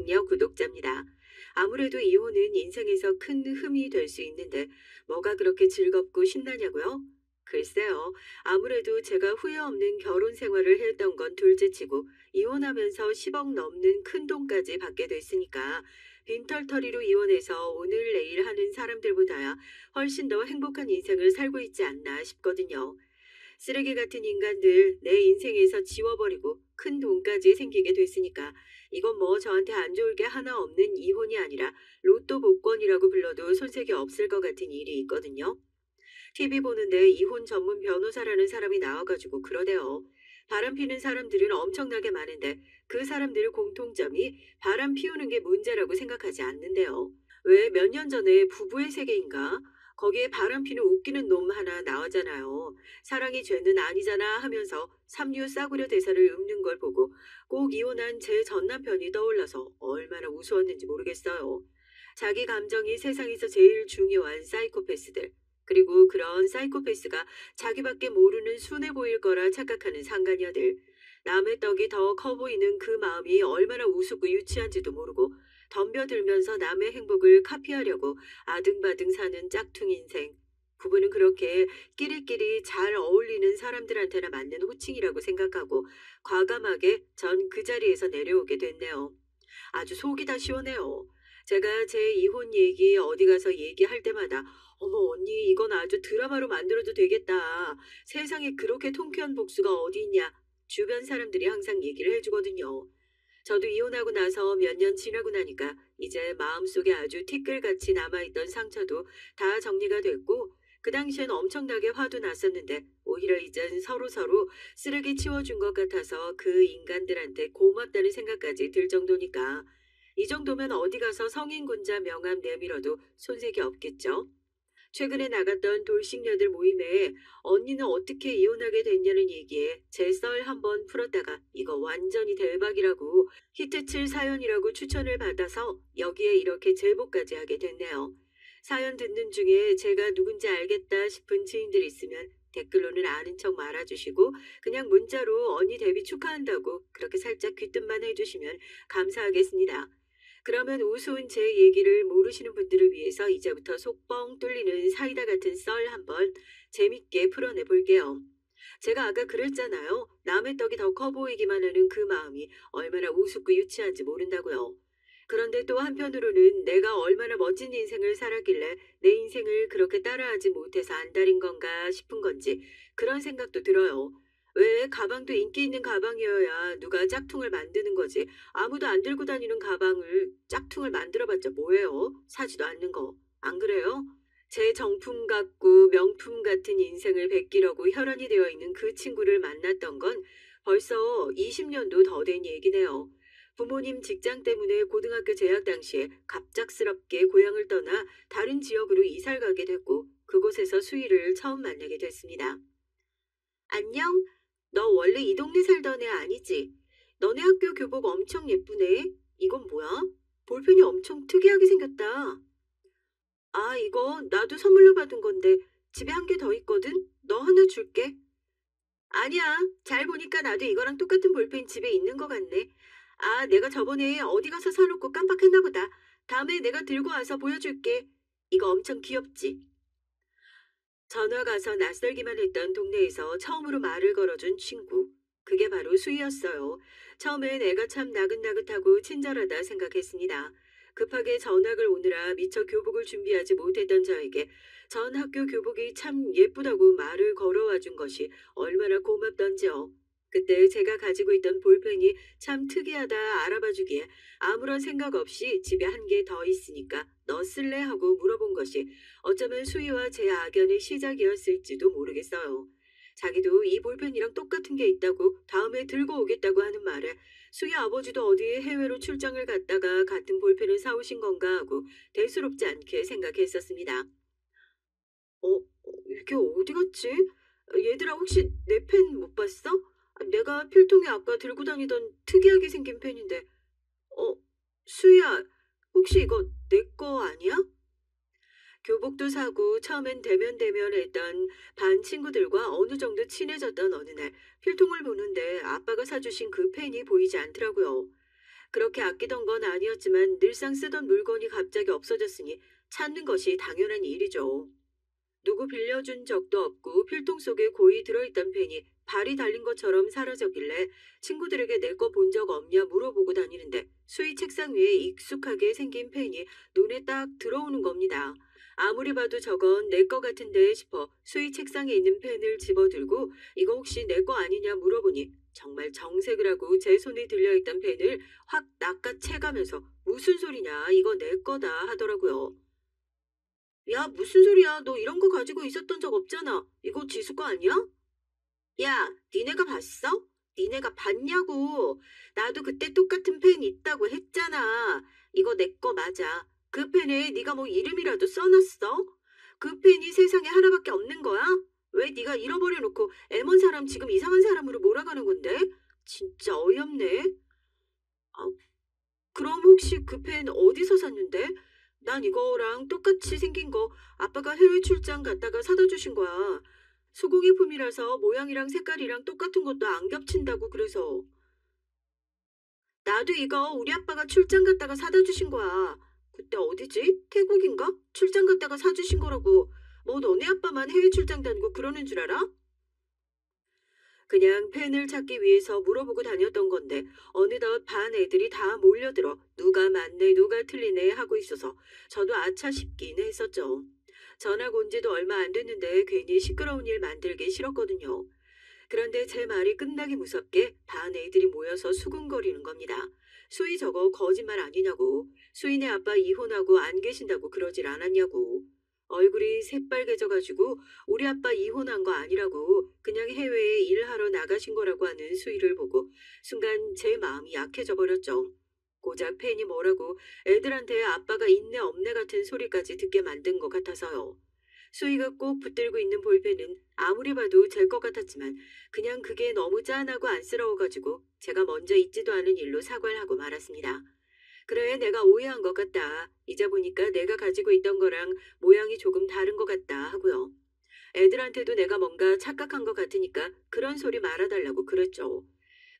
구독자입니다. 아무래도 이혼은 인생에서 큰 흠이 될 수 있는데 뭐가 그렇게 즐겁고 신나냐고요? 글쎄요. 아무래도 제가 후회 없는 결혼 생활을 했던 건 둘째치고 이혼하면서 10억 넘는 큰 돈까지 받게 됐으니까 빈털터리로 이혼해서 오늘 내일 하는 사람들보다야 훨씬 더 행복한 인생을 살고 있지 않나 싶거든요. 쓰레기 같은 인간들 내 인생에서 지워버리고 큰 돈까지 생기게 됐으니까 이건 뭐 저한테 안 좋을 게 하나 없는 이혼이 아니라 로또 복권이라고 불러도 손색이 없을 것 같은 일이 있거든요. TV 보는데 이혼 전문 변호사라는 사람이 나와가지고 그러대요. 바람 피는 사람들은 엄청나게 많은데 그 사람들의 공통점이 바람 피우는 게 문제라고 생각하지 않는데요. 왜 몇 년 전에 부부의 세계인가? 거기에 바람 피는 웃기는 놈 하나 나오잖아요. 사랑이 죄는 아니잖아 하면서 삼류 싸구려 대사를 읊는 걸 보고 꼭 이혼한 제 전 남편이 떠올라서 얼마나 우스웠는지 모르겠어요. 자기 감정이 세상에서 제일 중요한 사이코패스들. 그리고 그런 사이코패스가 자기밖에 모르는 순해 보일 거라 착각하는 상간녀들. 남의 떡이 더 커 보이는 그 마음이 얼마나 우습고 유치한지도 모르고 덤벼들면서 남의 행복을 카피하려고 아등바등 사는 짝퉁 인생. 부부는 그렇게 끼리끼리 잘 어울리는 사람들한테나 맞는 호칭이라고 생각하고 과감하게 전 그 자리에서 내려오게 됐네요. 아주 속이 다 시원해요. 제가 제 이혼 얘기 어디 가서 얘기할 때마다 어머 언니 이건 아주 드라마로 만들어도 되겠다. 세상에 그렇게 통쾌한 복수가 어디 있냐. 주변 사람들이 항상 얘기를 해주거든요. 저도 이혼하고 나서 몇 년 지나고 나니까 이제 마음속에 아주 티끌같이 남아있던 상처도 다 정리가 됐고 그 당시엔 엄청나게 화도 났었는데 오히려 이젠 서로서로 쓰레기 치워준 것 같아서 그 인간들한테 고맙다는 생각까지 들 정도니까 이 정도면 어디 가서 성인군자 명함 내밀어도 손색이 없겠죠. 최근에 나갔던 돌싱녀들 모임에 언니는 어떻게 이혼하게 됐냐는 얘기에 제 썰 한번 풀었다가 이거 완전히 대박이라고 히트칠 사연이라고 추천을 받아서 여기에 이렇게 제보까지 하게 됐네요. 사연 듣는 중에 제가 누군지 알겠다 싶은 지인들 있으면 댓글로는 아는 척 말아주시고 그냥 문자로 언니 데뷔 축하한다고 그렇게 살짝 귀뜸만 해주시면 감사하겠습니다. 그러면 우스운 제 얘기를 모르시는 분들을 위해서 이제부터 속 뻥 뚫리는 사이다 같은 썰 한번 재밌게 풀어내 볼게요. 제가 아까 그랬잖아요. 남의 떡이 더 커 보이기만 하는 그 마음이 얼마나 우습고 유치한지 모른다고요. 그런데 또 한편으로는 내가 얼마나 멋진 인생을 살았길래 내 인생을 그렇게 따라하지 못해서 안달인 건가 싶은 건지 그런 생각도 들어요. 왜 가방도 인기 있는 가방이어야 누가 짝퉁을 만드는 거지. 아무도 안 들고 다니는 가방을 짝퉁을 만들어봤자 뭐예요? 사지도 않는 거. 안 그래요? 제 정품 같고 명품 같은 인생을 베끼려고 혈안이 되어 있는 그 친구를 만났던 건 벌써 20년도 더 된 얘기네요. 부모님 직장 때문에 고등학교 재학 당시에 갑작스럽게 고향을 떠나 다른 지역으로 이사를 가게 됐고 그곳에서 수희를 처음 만나게 됐습니다. 안녕? 너 원래 이 동네 살던 애 아니지? 너네 학교 교복 엄청 예쁘네. 이건 뭐야? 볼펜이 엄청 특이하게 생겼다. 아, 이거 나도 선물로 받은 건데 집에 한 개 더 있거든? 너 하나 줄게. 아니야. 잘 보니까 나도 이거랑 똑같은 볼펜 집에 있는 것 같네. 아, 내가 저번에 어디 가서 사놓고 깜빡했나 보다. 다음에 내가 들고 와서 보여줄게. 이거 엄청 귀엽지? 전화 가서 낯설기만 했던 동네에서 처음으로 말을 걸어준 친구. 그게 바로 수희였어요. 처음엔 애가 참 나긋나긋하고 친절하다 생각했습니다. 급하게 전학을 오느라 미처 교복을 준비하지 못했던 저에게 전 학교 교복이 참 예쁘다고 말을 걸어와 준 것이 얼마나 고맙던지요. 그때 제가 가지고 있던 볼펜이 참 특이하다 알아봐 주기에 아무런 생각 없이 집에 한 개 더 있으니까 너 쓸래 하고 물어본 것이 어쩌면 수희와 제 악연의 시작이었을지도 모르겠어요. 자기도 이 볼펜이랑 똑같은 게 있다고 다음에 들고 오겠다고 하는 말에 수희 아버지도 어디에 해외로 출장을 갔다가 같은 볼펜을 사오신 건가 하고 대수롭지 않게 생각했었습니다. 이게 어디 갔지? 얘들아 혹시 내 펜 못 봤어? 내가 필통에 아까 들고 다니던 특이하게 생긴 펜인데. 어, 수희야, 혹시 이거 내 거 아니야? 교복도 사고 처음엔 대면대면했던 반 친구들과 어느 정도 친해졌던 어느 날 필통을 보는데 아빠가 사주신 그 펜이 보이지 않더라고요. 그렇게 아끼던 건 아니었지만 늘상 쓰던 물건이 갑자기 없어졌으니 찾는 것이 당연한 일이죠. 누구 빌려준 적도 없고 필통 속에 고이 들어있던 펜이 발이 달린 것처럼 사라졌길래 친구들에게 내 거 본 적 없냐 물어보고 다니는데 수희 책상 위에 익숙하게 생긴 펜이 눈에 딱 들어오는 겁니다. 아무리 봐도 저건 내 거 같은데 싶어 수희 책상에 있는 펜을 집어들고 이거 혹시 내 거 아니냐 물어보니 정말 정색을 하고 제 손에 들려있던 펜을 확 낚아채가면서 무슨 소리냐 이거 내 거다 하더라고요. 야, 무슨 소리야? 너 이런 거 가지고 있었던 적 없잖아. 이거 지수 거 아니야? 야, 니네가 봤어? 니네가 봤냐고. 나도 그때 똑같은 펜 있다고 했잖아. 이거 내 거 맞아. 그 펜에 네가 뭐 이름이라도 써놨어? 그 펜이 세상에 하나밖에 없는 거야? 왜 네가 잃어버려 놓고 애먼 사람 지금 이상한 사람으로 몰아가는 건데? 진짜 어이없네. 아, 그럼 혹시 그 펜 어디서 샀는데? 난 이거랑 똑같이 생긴 거 아빠가 해외 출장 갔다가 사다 주신 거야. 수공예품이라서 모양이랑 색깔이랑 똑같은 것도 안 겹친다고 그래서. 나도 이거 우리 아빠가 출장 갔다가 사다 주신 거야. 그때 어디지? 태국인가? 출장 갔다가 사주신 거라고. 뭐 너네 아빠만 해외 출장 다니고 그러는 줄 알아? 그냥 펜을 찾기 위해서 물어보고 다녔던 건데 어느덧 반 애들이 다 몰려들어 누가 맞네 누가 틀리네 하고 있어서 저도 아차 싶긴 했었죠. 전학 온 지도 얼마 안 됐는데 괜히 시끄러운 일 만들기 싫었거든요. 그런데 제 말이 끝나기 무섭게 반 애들이 모여서 수군거리는 겁니다. 수희 저거 거짓말 아니냐고. 수인의 아빠 이혼하고 안 계신다고 그러질 않았냐고. 얼굴이 새빨개져가지고 우리 아빠 이혼한 거 아니라고 그냥 해외에 일하러 나가신 거라고 하는 수희를 보고 순간 제 마음이 약해져 버렸죠. 고작 팬이 뭐라고 애들한테 아빠가 있네 없네 같은 소리까지 듣게 만든 것 같아서요. 수희가 꼭 붙들고 있는 볼펜은 아무리 봐도 제 것 같았지만 그냥 그게 너무 짠하고 안쓰러워가지고 제가 먼저 있지도 않은 일로 사과를 하고 말았습니다. 그래, 내가 오해한 것 같다. 이제 보니까 내가 가지고 있던 거랑 모양이 조금 다른 것 같다 하고요. 애들한테도 내가 뭔가 착각한 것 같으니까 그런 소리 말아달라고 그랬죠.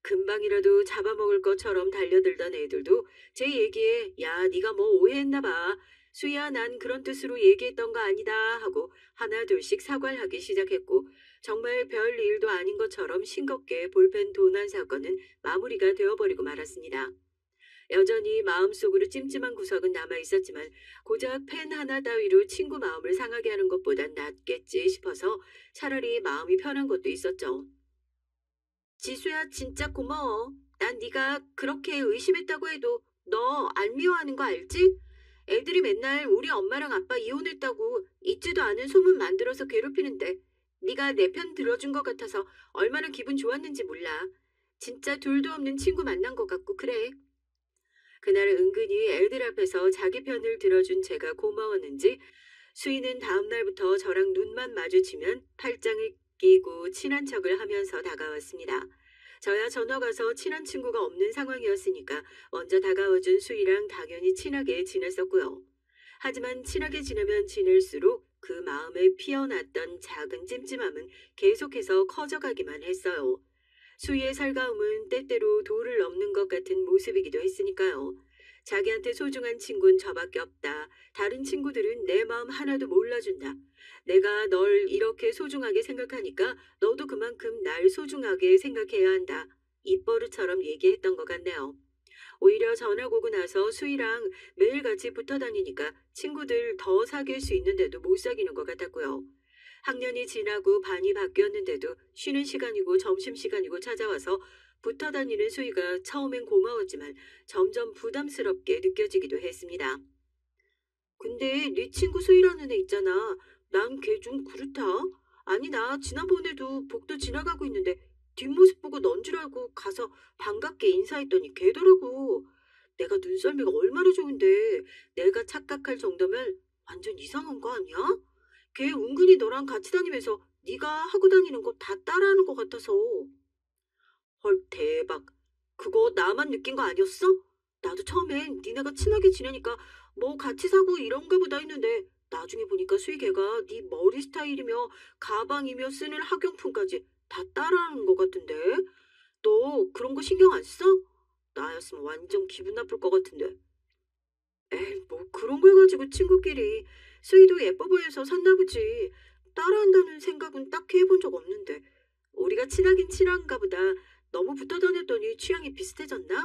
금방이라도 잡아먹을 것처럼 달려들던 애들도 제 얘기에 야, 네가 뭐 오해했나 봐. 수야, 난 그런 뜻으로 얘기했던 거 아니다 하고 하나 둘씩 사과를 하기 시작했고 정말 별 일도 아닌 것처럼 싱겁게 볼펜 도난 사건은 마무리가 되어버리고 말았습니다. 여전히 마음속으로 찜찜한 구석은 남아 있었지만 고작 펜 하나 따위로 친구 마음을 상하게 하는 것보단 낫겠지 싶어서 차라리 마음이 편한 것도 있었죠. 지수야, 진짜 고마워. 난 네가 그렇게 의심했다고 해도 너 안 미워하는 거 알지? 애들이 맨날 우리 엄마랑 아빠 이혼했다고 있지도 않은 소문 만들어서 괴롭히는데 네가 내 편 들어준 것 같아서 얼마나 기분 좋았는지 몰라. 진짜 둘도 없는 친구 만난 것 같고 그래. 그날 은근히 애들 앞에서 자기 편을 들어준 제가 고마웠는지 수희는 다음 날부터 저랑 눈만 마주치면 팔짱을 끼고 친한 척을 하면서 다가왔습니다. 저야 전화 가서 친한 친구가 없는 상황이었으니까 먼저 다가와준 수희랑 당연히 친하게 지냈었고요. 하지만 친하게 지내면 지낼수록 그 마음에 피어났던 작은 찜찜함은 계속해서 커져가기만 했어요. 수희의 살가움은 때때로 도를 넘는 것 같은 모습이기도 했으니까요. 자기한테 소중한 친구는 저밖에 없다. 다른 친구들은 내 마음 하나도 몰라준다. 내가 널 이렇게 소중하게 생각하니까 너도 그만큼 날 소중하게 생각해야 한다. 입버릇처럼 얘기했던 것 같네요. 오히려 전학 오고 나서 수희랑 매일같이 붙어 다니니까 친구들 더 사귈 수 있는데도 못 사귀는 것 같았고요. 학년이 지나고 반이 바뀌었는데도 쉬는 시간이고 점심시간이고 찾아와서 붙어 다니는 수희가 처음엔 고마웠지만 점점 부담스럽게 느껴지기도 했습니다. 근데 네 친구 수희라는 애 있잖아. 난 걔 좀 그렇다. 아니 나 지난번에도 복도 지나가고 있는데 뒷모습 보고 넌 줄 알고 가서 반갑게 인사했더니 걔더라고. 내가 눈썰미가 얼마나 좋은데 내가 착각할 정도면 완전 이상한 거 아니야? 걔 은근히 너랑 같이 다니면서 네가 하고 다니는 거 다 따라하는 것 같아서. 헐 대박. 그거 나만 느낀 거 아니었어? 나도 처음엔 니네가 친하게 지내니까 뭐 같이 사고 이런가 보다 했는데 나중에 보니까 수희개가 네 머리 스타일이며 가방이며 쓰는 학용품까지 다 따라하는 것 같은데 너 그런 거 신경 안 써? 나였으면 완전 기분 나쁠 것 같은데. 에이, 뭐 그런 걸 가지고 친구끼리 수희도 예뻐 보여서 샀나 보지. 따라한다는 생각은 딱히 해본 적 없는데. 우리가 친하긴 친한가 보다. 너무 붙어 다녔더니 취향이 비슷해졌나?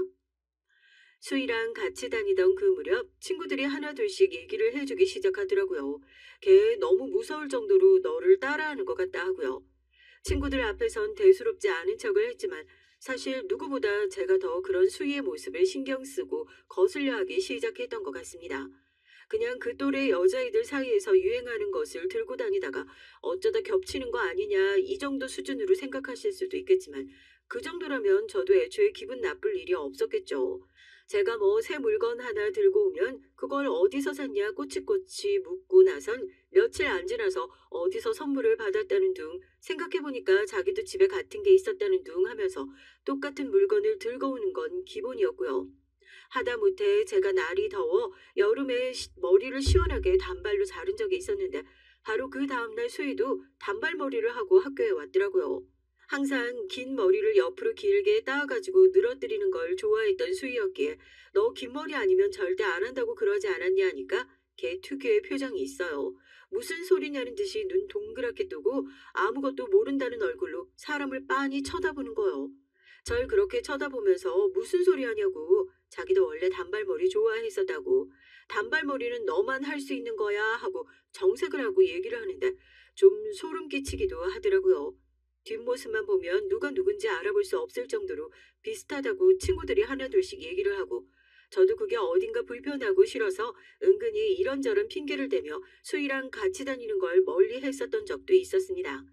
수희랑 같이 다니던 그 무렵 친구들이 하나둘씩 얘기를 해주기 시작하더라고요. 걔 너무 무서울 정도로 너를 따라하는 것 같다 하고요. 친구들 앞에선 대수롭지 않은 척을 했지만 사실 누구보다 제가 더 그런 수희의 모습을 신경 쓰고 거슬려 하기 시작했던 것 같습니다. 그냥 그 또래 여자애들 사이에서 유행하는 것을 들고 다니다가 어쩌다 겹치는 거 아니냐 이 정도 수준으로 생각하실 수도 있겠지만 그 정도라면 저도 애초에 기분 나쁠 일이 없었겠죠. 제가 뭐 새 물건 하나 들고 오면 그걸 어디서 샀냐 꼬치꼬치 묻고 나선 며칠 안 지나서 어디서 선물을 받았다는 둥 생각해보니까 자기도 집에 같은 게 있었다는 둥 하면서 똑같은 물건을 들고 오는 건 기본이었고요. 하다못해 제가 날이 더워 여름에 머리를 시원하게 단발로 자른 적이 있었는데 바로 그 다음날 수희도 단발머리를 하고 학교에 왔더라고요. 항상 긴 머리를 옆으로 길게 따가지고 늘어뜨리는 걸 좋아했던 수희였기에 너 긴 머리 아니면 절대 안 한다고 그러지 않았냐 하니까 걔 특유의 표정이 있어요. 무슨 소리냐는 듯이 눈 동그랗게 뜨고 아무것도 모른다는 얼굴로 사람을 빤히 쳐다보는 거요. 절 그렇게 쳐다보면서 무슨 소리 하냐고 자기도 원래 단발머리 좋아했었다고 단발머리는 너만 할 수 있는 거야 하고 정색을 하고 얘기를 하는데 좀 소름 끼치기도 하더라고요. 뒷모습만 보면 누가 누군지 알아볼 수 없을 정도로 비슷하다고 친구들이 하나둘씩 얘기를 하고 저도 그게 어딘가 불편하고 싫어서 은근히 이런저런 핑계를 대며 수희랑 같이 다니는 걸 멀리 했었던 적도 있었습니다.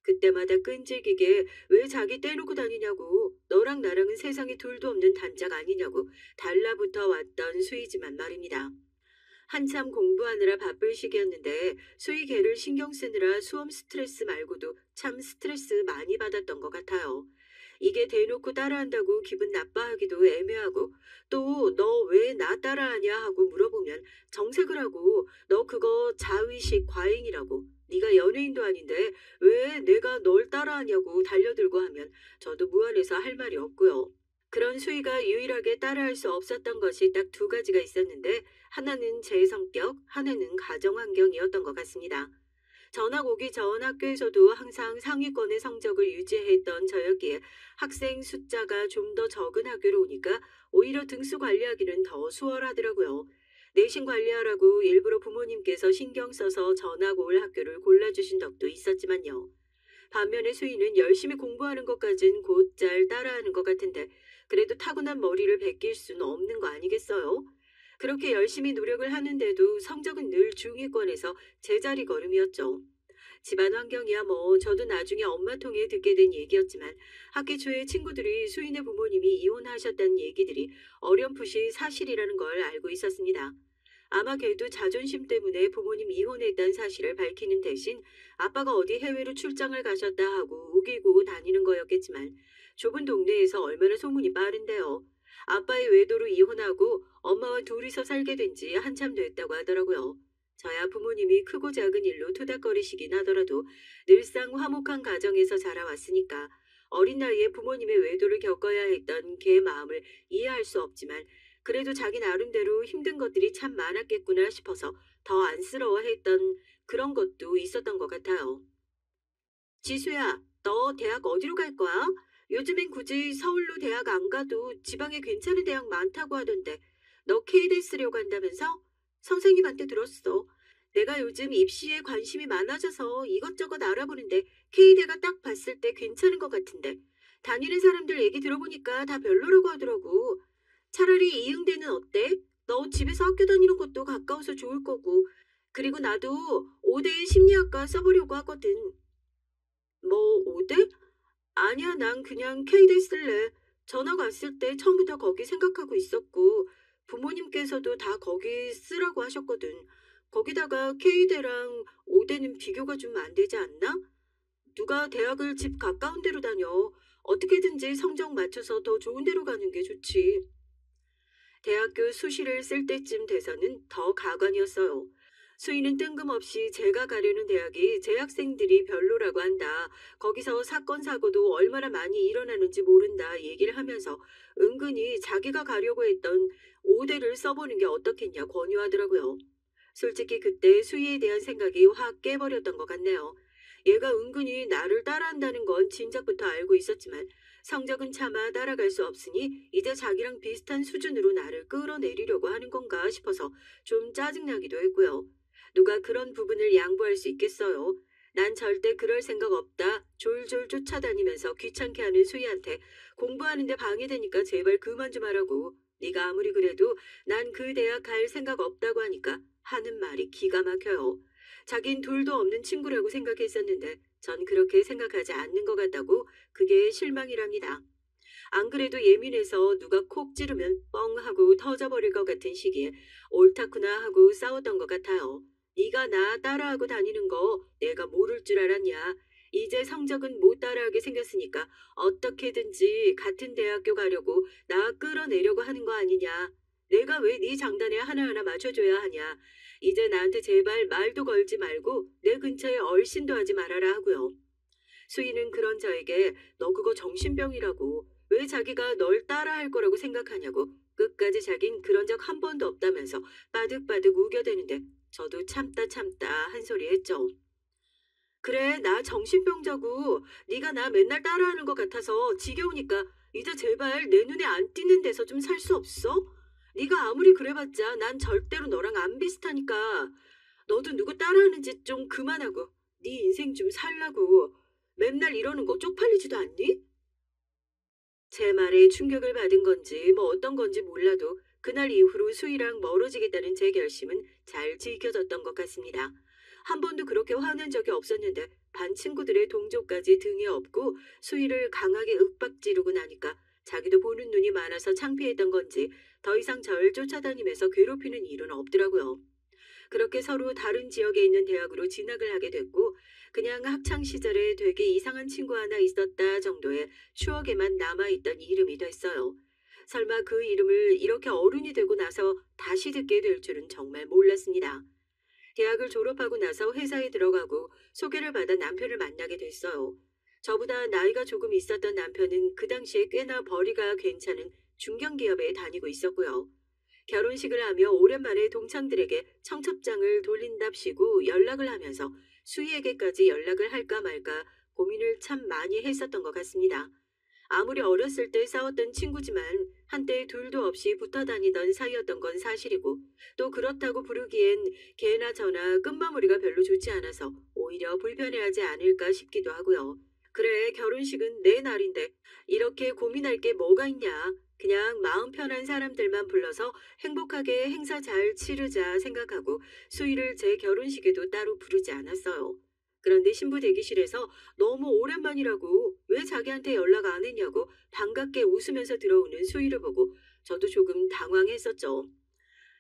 그때마다 끈질기게 왜 자기 떼놓고 다니냐고 너랑 나랑은 세상에 둘도 없는 단짝 아니냐고 달라붙어 왔던 수희지만 말입니다. 한참 공부하느라 바쁠 시기였는데 수희 걔를 신경 쓰느라 수험 스트레스 말고도 참 스트레스 많이 받았던 것 같아요. 이게 대놓고 따라한다고 기분 나빠하기도 애매하고 또 너 왜 나 따라하냐 하고 물어보면 정색을 하고 너 그거 자의식 과잉이라고 네가 연예인도 아닌데 왜 내가 널 따라하냐고 달려들고 하면 저도 무안해서 할 말이 없고요. 그런 수희가 유일하게 따라할 수 없었던 것이 딱 두 가지가 있었는데 하나는 제 성격, 하나는 가정 환경이었던 것 같습니다. 전학 오기 전 학교에서도 항상 상위권의 성적을 유지했던 저였기에 학생 숫자가 좀 더 적은 학교로 오니까 오히려 등수 관리하기는 더 수월하더라고요. 내신 관리하라고 일부러 부모님께서 신경 써서 전학 올 학교를 골라주신 적도 있었지만요. 반면에 수희는 열심히 공부하는 것까진 곧잘 따라하는 것 같은데 그래도 타고난 머리를 베낄 수는 없는 거 아니겠어요? 그렇게 열심히 노력을 하는데도 성적은 늘 중위권에서 제자리 걸음이었죠. 집안 환경이야 뭐 저도 나중에 엄마 통해 듣게 된 얘기였지만 학기 초에 친구들이 수인의 부모님이 이혼하셨다는 얘기들이 어렴풋이 사실이라는 걸 알고 있었습니다. 아마 걔도 자존심 때문에 부모님 이혼했다는 사실을 밝히는 대신 아빠가 어디 해외로 출장을 가셨다 하고 우기고 다니는 거였겠지만 좁은 동네에서 얼마나 소문이 빠른데요. 아빠의 외도로 이혼하고 엄마와 둘이서 살게 된 지 한참 됐다고 하더라고요. 저야 부모님이 크고 작은 일로 토닥거리시긴 하더라도 늘상 화목한 가정에서 자라왔으니까 어린 나이에 부모님의 외도를 겪어야 했던 걔의 마음을 이해할 수 없지만 그래도 자기 나름대로 힘든 것들이 참 많았겠구나 싶어서 더 안쓰러워했던 그런 것도 있었던 것 같아요. 지수야, 너 대학 어디로 갈 거야? 요즘엔 굳이 서울로 대학 안 가도 지방에 괜찮은 대학 많다고 하던데 너 K대 쓰려고 한다면서? 선생님한테 들었어. 내가 요즘 입시에 관심이 많아져서 이것저것 알아보는데 K대가 딱 봤을 때 괜찮은 것 같은데 다니는 사람들 얘기 들어보니까 다 별로라고 하더라고. 차라리 이응대는 어때? 너 집에서 학교 다니는 것도 가까워서 좋을 거고. 그리고 나도 5대 심리학과 써보려고 하거든. 뭐 5대? 아니야, 난 그냥 K대 쓸래. 전화 왔을 때 처음부터 거기 생각하고 있었고 부모님께서도 다 거기 쓰라고 하셨거든. 거기다가 K대랑 5대는 비교가 좀 안 되지 않나? 누가 대학을 집 가까운 데로 다녀. 어떻게든지 성적 맞춰서 더 좋은 데로 가는 게 좋지. 대학교 수시를 쓸 때쯤 돼서는 더 가관이었어요. 수희는 뜬금없이 제가 가려는 대학이 재학생들이 별로라고 한다. 거기서 사건 사고도 얼마나 많이 일어나는지 모른다 얘기를 하면서 은근히 자기가 가려고 했던 5대를 써보는 게 어떻겠냐 권유하더라고요. 솔직히 그때 수희에 대한 생각이 확 깨버렸던 것 같네요. 얘가 은근히 나를 따라한다는 건 진작부터 알고 있었지만 성적은 차마 따라갈 수 없으니 이제 자기랑 비슷한 수준으로 나를 끌어내리려고 하는 건가 싶어서 좀 짜증나기도 했고요. 누가 그런 부분을 양보할 수 있겠어요? 난 절대 그럴 생각 없다. 졸졸 쫓아다니면서 귀찮게 하는 수희한테 공부하는데 방해되니까 제발 그만 좀 하라고. 네가 아무리 그래도 난 그 대학 갈 생각 없다고 하니까 하는 말이 기가 막혀요. 자긴 둘도 없는 친구라고 생각했었는데 전 그렇게 생각하지 않는 것 같다고 그게 실망이랍니다. 안 그래도 예민해서 누가 콕 찌르면 뻥 하고 터져버릴 것 같은 시기에 옳다구나 하고 싸웠던 것 같아요. 네가 나 따라하고 다니는 거 내가 모를 줄 알았냐. 이제 성적은 못 따라하게 생겼으니까 어떻게든지 같은 대학교 가려고 나 끌어내려고 하는 거 아니냐. 내가 왜 네 장단에 하나하나 맞춰줘야 하냐. 이제 나한테 제발 말도 걸지 말고 내 근처에 얼씬도 하지 말아라 하고요. 수희는 그런 저에게 너 그거 정신병이라고 왜 자기가 널 따라할 거라고 생각하냐고 끝까지 자긴 그런 적 한 번도 없다면서 바득바득 우겨대는데 저도 참다 참다 한 소리 했죠. 그래 나 정신병자고 네가 나 맨날 따라하는 것 같아서 지겨우니까 이제 제발 내 눈에 안 띄는 데서 좀 살 수 없어? 네가 아무리 그래봤자 난 절대로 너랑 안 비슷하니까 너도 누구 따라하는 짓 좀 그만하고 네 인생 좀 살라고 맨날 이러는 거 쪽팔리지도 않니? 제 말에 충격을 받은 건지 뭐 어떤 건지 몰라도 그날 이후로 수희랑 멀어지겠다는 제 결심은 잘 지켜졌던 것 같습니다. 한 번도 그렇게 화낸 적이 없었는데 반 친구들의 동조까지 등에 업고 수희를 강하게 윽박지르고 나니까 자기도 보는 눈이 많아서 창피했던 건지 더 이상 절 쫓아다니면서 괴롭히는 일은 없더라고요. 그렇게 서로 다른 지역에 있는 대학으로 진학을 하게 됐고 그냥 학창 시절에 되게 이상한 친구 하나 있었다 정도의 추억에만 남아있던 이름이 됐어요. 설마 그 이름을 이렇게 어른이 되고 나서 다시 듣게 될 줄은 정말 몰랐습니다. 대학을 졸업하고 나서 회사에 들어가고 소개를 받아 남편을 만나게 됐어요. 저보다 나이가 조금 있었던 남편은 그 당시에 꽤나 벌이가 괜찮은 중견기업에 다니고 있었고요. 결혼식을 하며 오랜만에 동창들에게 청첩장을 돌린답시고 연락을 하면서 수희에게까지 연락을 할까 말까 고민을 참 많이 했었던 것 같습니다. 아무리 어렸을 때 싸웠던 친구지만 한때 둘도 없이 붙어 다니던 사이였던 건 사실이고 또 그렇다고 부르기엔 걔나 저나 끝마무리가 별로 좋지 않아서 오히려 불편해하지 않을까 싶기도 하고요. 그래 결혼식은 내 날인데 이렇게 고민할 게 뭐가 있냐. 그냥 마음 편한 사람들만 불러서 행복하게 행사 잘 치르자 생각하고 수희를 제 결혼식에도 따로 부르지 않았어요. 그런데 신부 대기실에서 너무 오랜만이라고 왜 자기한테 연락 안 했냐고 반갑게 웃으면서 들어오는 수희를 보고 저도 조금 당황했었죠.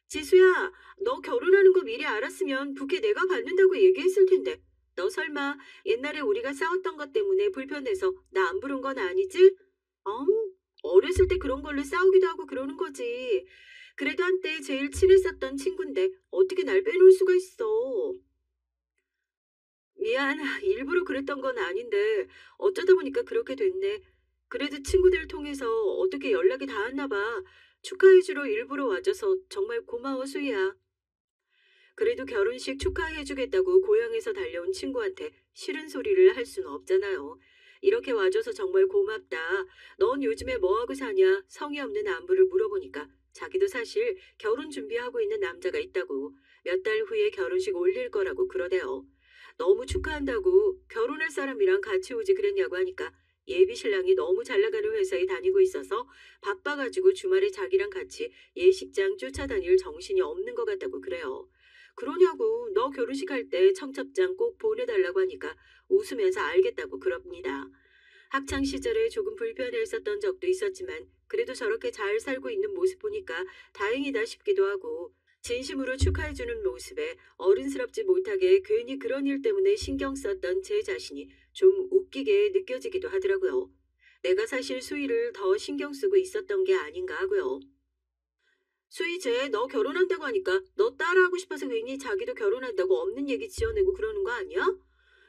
지수야, 너 결혼하는 거 미리 알았으면 부케 내가 받는다고 얘기했을 텐데. 너 설마 옛날에 우리가 싸웠던 것 때문에 불편해서 나 안 부른 건 아니지? 음, 어렸을 때 그런 걸로 싸우기도 하고 그러는 거지. 그래도 한때 제일 친했었던 친구인데 어떻게 날 빼놓을 수가 있어. 미안, 일부러 그랬던 건 아닌데 어쩌다 보니까 그렇게 됐네. 그래도 친구들 통해서 어떻게 연락이 닿았나 봐. 축하해주러 일부러 와줘서 정말 고마워, 수희야. 그래도 결혼식 축하해주겠다고 고향에서 달려온 친구한테 싫은 소리를 할 수는 없잖아요. 이렇게 와줘서 정말 고맙다. 넌 요즘에 뭐하고 사냐? 성의 없는 안부를 물어보니까 자기도 사실 결혼 준비하고 있는 남자가 있다고 몇 달 후에 결혼식 올릴 거라고 그러대요. 너무 축하한다고 결혼할 사람이랑 같이 오지 그랬냐고 하니까 예비 신랑이 너무 잘 나가는 회사에 다니고 있어서 바빠가지고 주말에 자기랑 같이 예식장 쫓아다닐 정신이 없는 것 같다고 그래요. 그러냐고 너 결혼식 할 때 청첩장 꼭 보내달라고 하니까 웃으면서 알겠다고 그럽니다. 학창 시절에 조금 불편했었던 적도 있었지만 그래도 저렇게 잘 살고 있는 모습 보니까 다행이다 싶기도 하고 진심으로 축하해주는 모습에 어른스럽지 못하게 괜히 그런 일 때문에 신경 썼던 제 자신이 좀 웃기게 느껴지기도 하더라고요. 내가 사실 수위를 더 신경 쓰고 있었던 게 아닌가 하고요. 수희 쟤 너 결혼한다고 하니까 너 따라하고 싶어서 괜히 자기도 결혼한다고 없는 얘기 지어내고 그러는 거 아니야?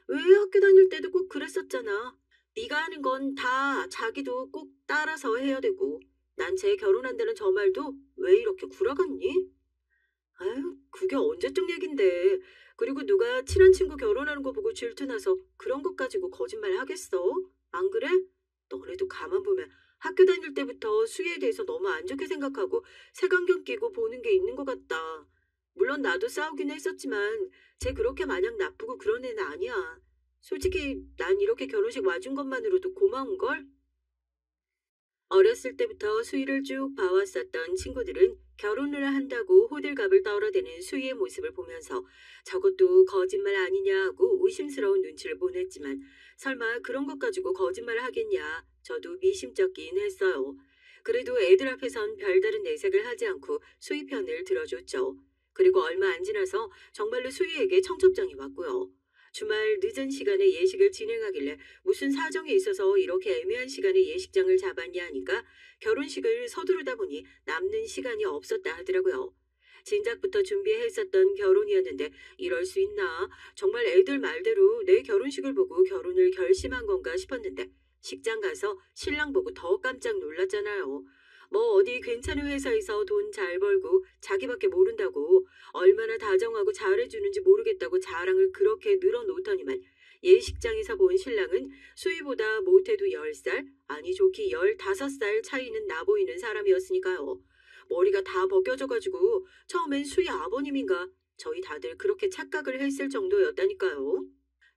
왜 학교 다닐 때도 꼭 그랬었잖아. 네가 하는 건 다 자기도 꼭 따라서 해야 되고. 난 쟤 결혼한다는 저 말도 왜 이렇게 굴아갔니? 아유, 그게 언제적 얘긴데. 그리고 누가 친한 친구 결혼하는 거 보고 질투나서 그런 것 가지고 거짓말 하겠어? 안 그래? 너네도 가만 보면 학교 다닐 때부터 수희에 대해서 너무 안 좋게 생각하고 색안경 끼고 보는 게 있는 것 같다. 물론 나도 싸우긴 했었지만 쟤 그렇게 마냥 나쁘고 그런 애는 아니야. 솔직히 난 이렇게 결혼식 와준 것만으로도 고마운걸? 어렸을 때부터 수희를 쭉 봐왔었던 친구들은 결혼을 한다고 호들갑을 떨어대는 수희의 모습을 보면서 저것도 거짓말 아니냐 하고 의심스러운 눈치를 보냈지만 설마 그런 것 가지고 거짓말을 하겠냐 저도 미심쩍긴 했어요. 그래도 애들 앞에선 별다른 내색을 하지 않고 수희 편을 들어줬죠. 그리고 얼마 안 지나서 정말로 수희에게 청첩장이 왔고요. 주말 늦은 시간에 예식을 진행하길래 무슨 사정이 있어서 이렇게 애매한 시간에 예식장을 잡았냐 하니까 결혼식을 서두르다 보니 남는 시간이 없었다 하더라고요. 진작부터 준비했었던 결혼이었는데 이럴 수 있나? 정말 애들 말대로 내 결혼식을 보고 결혼을 결심한 건가 싶었는데 식장 가서 신랑 보고 더 깜짝 놀랐잖아요. 뭐 어디 괜찮은 회사에서 돈 잘 벌고 자기밖에 모른다고 얼마나 다정하고 잘해주는지 모르겠다고 자랑을 그렇게 늘어놓더니만 예식장에서 본 신랑은 수희보다 못해도 10살, 아니 좋기 15살 차이는 나 보이는 사람이었으니까요. 머리가 다 벗겨져가지고 처음엔 수희 아버님인가 저희 다들 그렇게 착각을 했을 정도였다니까요.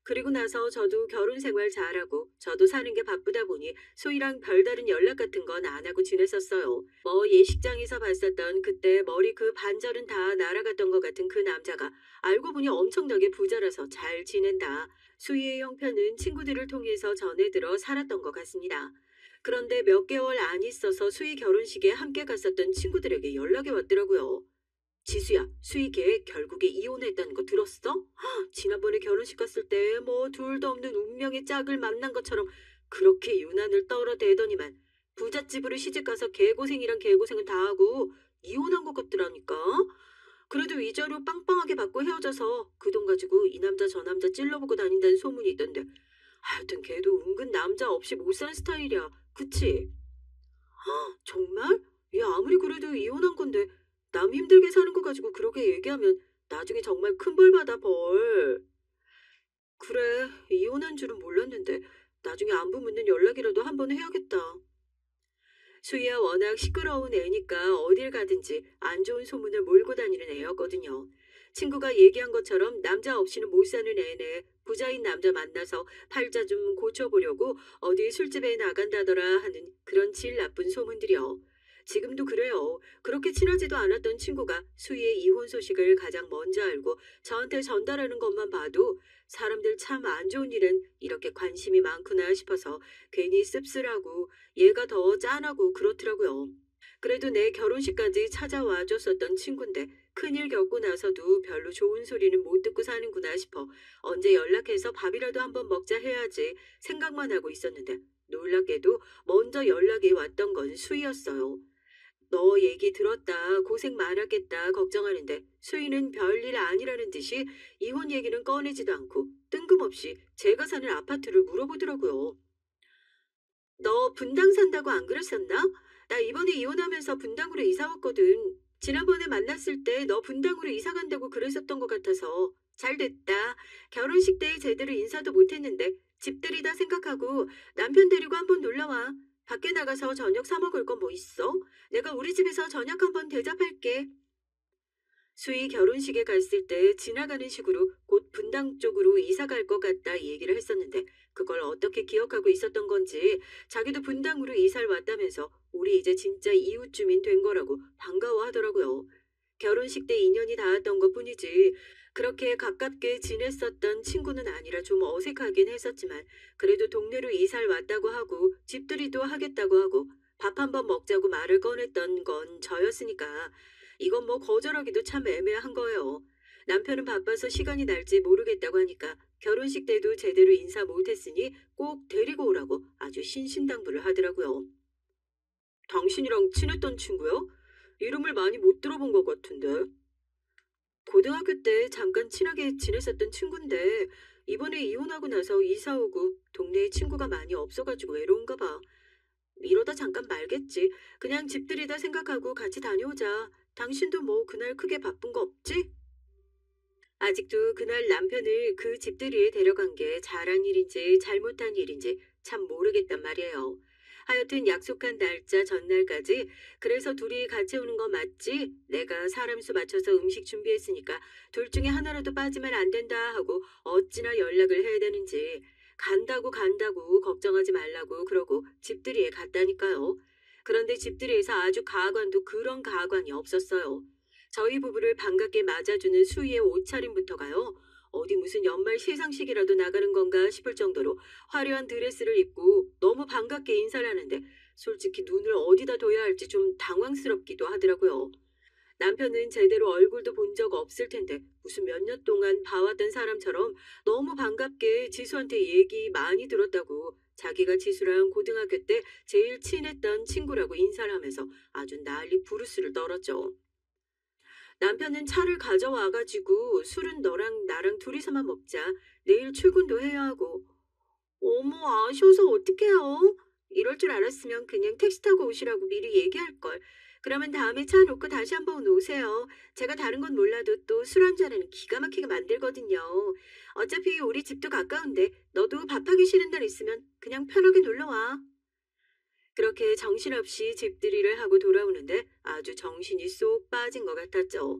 그리고 나서 저도 결혼 생활 잘하고 저도 사는 게 바쁘다 보니 소희랑 별다른 연락 같은 건 안 하고 지냈었어요. 뭐 예식장에서 봤었던 그때 머리 그 반절은 다 날아갔던 것 같은 그 남자가 알고 보니 엄청나게 부자라서 잘 지낸다. 수희의 형편은 친구들을 통해서 전해 들어 살았던 것 같습니다. 그런데 몇 개월 안 있어서 수희 결혼식에 함께 갔었던 친구들에게 연락이 왔더라고요. 지수야, 수희 걔 결국에 이혼했다는 거 들었어? 헉, 지난번에 결혼식 갔을 때 뭐 둘도 없는 운명의 짝을 만난 것처럼 그렇게 유난을 떨어대더니만 부잣집으로 시집가서 개고생이란 개고생은 다 하고 이혼한 것 같더라니까. 그래도 위자료 빵빵하게 받고 헤어져서 그 돈 가지고 이 남자 저 남자 찔러보고 다닌다는 소문이 있던데 하여튼 걔도 은근 남자 없이 못 사는 스타일이야. 그치? 정말? 얘 아무리 그래도 이혼한 건데 남 힘들게 사는 거 가지고 그렇게 얘기하면 나중에 정말 큰 벌 받아 벌. 그래, 이혼한 줄은 몰랐는데 나중에 안부 묻는 연락이라도 한번 해야겠다. 수희야 워낙 시끄러운 애니까 어딜 가든지 안 좋은 소문을 몰고 다니는 애였거든요. 친구가 얘기한 것처럼 남자 없이는 못 사는 애네. 부자인 남자 만나서 팔자 좀 고쳐보려고 어디 술집에 나간다더라 하는 그런 질 나쁜 소문들이요. 지금도 그래요. 그렇게 친하지도 않았던 친구가 수희의 이혼 소식을 가장 먼저 알고 저한테 전달하는 것만 봐도 사람들 참 안 좋은 일은 이렇게 관심이 많구나 싶어서 괜히 씁쓸하고 얘가 더 짠하고 그렇더라고요. 그래도 내 결혼식까지 찾아와 줬었던 친구인데 큰일 겪고 나서도 별로 좋은 소리는 못 듣고 사는구나 싶어 언제 연락해서 밥이라도 한번 먹자 해야지 생각만 하고 있었는데 놀랍게도 먼저 연락이 왔던 건 수희였어요. 너 얘기 들었다. 고생 많았겠다. 걱정하는데 수희는 별일 아니라는 듯이 이혼 얘기는 꺼내지도 않고 뜬금없이 제가 사는 아파트를 물어보더라고요. 너 분당 산다고 안 그랬었나? 나 이번에 이혼하면서 분당으로 이사 왔거든. 지난번에 만났을 때 너 분당으로 이사 간다고 그랬었던 것 같아서 잘 됐다. 결혼식 때 제대로 인사도 못했는데 집들이다 생각하고 남편 데리고 한번 놀러와. 밖에 나가서 저녁 사 먹을 건 뭐 있어? 내가 우리 집에서 저녁 한번 대접할게. 수희 결혼식에 갔을 때 지나가는 식으로 곧 분당 쪽으로 이사 갈 것 같다 얘기를 했었는데 그걸 어떻게 기억하고 있었던 건지 자기도 분당으로 이사를 왔다면서 우리 이제 진짜 이웃 주민 된 거라고 반가워하더라고요. 결혼식 때 인연이 닿았던 것뿐이지 그렇게 가깝게 지냈었던 친구는 아니라 좀 어색하긴 했었지만 그래도 동네로 이사를 왔다고 하고 집들이도 하겠다고 하고 밥 한번 먹자고 말을 꺼냈던 건 저였으니까 이건 뭐 거절하기도 참 애매한 거예요. 남편은 바빠서 시간이 날지 모르겠다고 하니까 결혼식 때도 제대로 인사 못했으니 꼭 데리고 오라고 아주 신신당부를 하더라고요. 당신이랑 친했던 친구요? 이름을 많이 못 들어본 것 같은데. 고등학교 때 잠깐 친하게 지냈었던 친구인데 이번에 이혼하고 나서 이사 오고 동네에 친구가 많이 없어가지고 외로운가 봐. 이러다 잠깐 말겠지. 그냥 집들이다 생각하고 같이 다녀오자. 당신도 뭐 그날 크게 바쁜 거 없지? 아직도 그날 남편을 그 집들이에 데려간 게 잘한 일인지 잘못한 일인지 참 모르겠단 말이에요. 하여튼 약속한 날짜 전날까지 그래서 둘이 같이 오는 거 맞지? 내가 사람 수 맞춰서 음식 준비했으니까 둘 중에 하나라도 빠지면 안 된다 하고 어찌나 연락을 해야 되는지 간다고 걱정하지 말라고 그러고 집들이에 갔다니까요. 그런데 집들이에서 아주 가관도 그런 가관이 없었어요. 저희 부부를 반갑게 맞아주는 수희의 옷차림부터가요. 어디 무슨 연말 시상식이라도 나가는 건가 싶을 정도로 화려한 드레스를 입고 너무 반갑게 인사를 하는데 솔직히 눈을 어디다 둬야 할지 좀 당황스럽기도 하더라고요. 남편은 제대로 얼굴도 본 적 없을 텐데 무슨 몇 년 동안 봐왔던 사람처럼 너무 반갑게 지수한테 얘기 많이 들었다고 자기가 지수랑 고등학교 때 제일 친했던 친구라고 인사를 하면서 아주 난리 부르스를 떨었죠. 남편은 차를 가져와가지고 술은 너랑 나랑 둘이서만 먹자. 내일 출근도 해야 하고. 어머, 아셔서 어떡해요? 이럴 줄 알았으면 그냥 택시 타고 오시라고 미리 얘기할걸. 그러면 다음에 차 놓고 다시 한번 오세요. 제가 다른 건 몰라도 또 술 한 잔에는 기가 막히게 만들거든요. 어차피 우리 집도 가까운데 너도 밥하기 싫은 날 있으면 그냥 편하게 놀러와. 그렇게 정신없이 집들이를 하고 돌아오는데 아주 정신이 쏙 빠진 것 같았죠.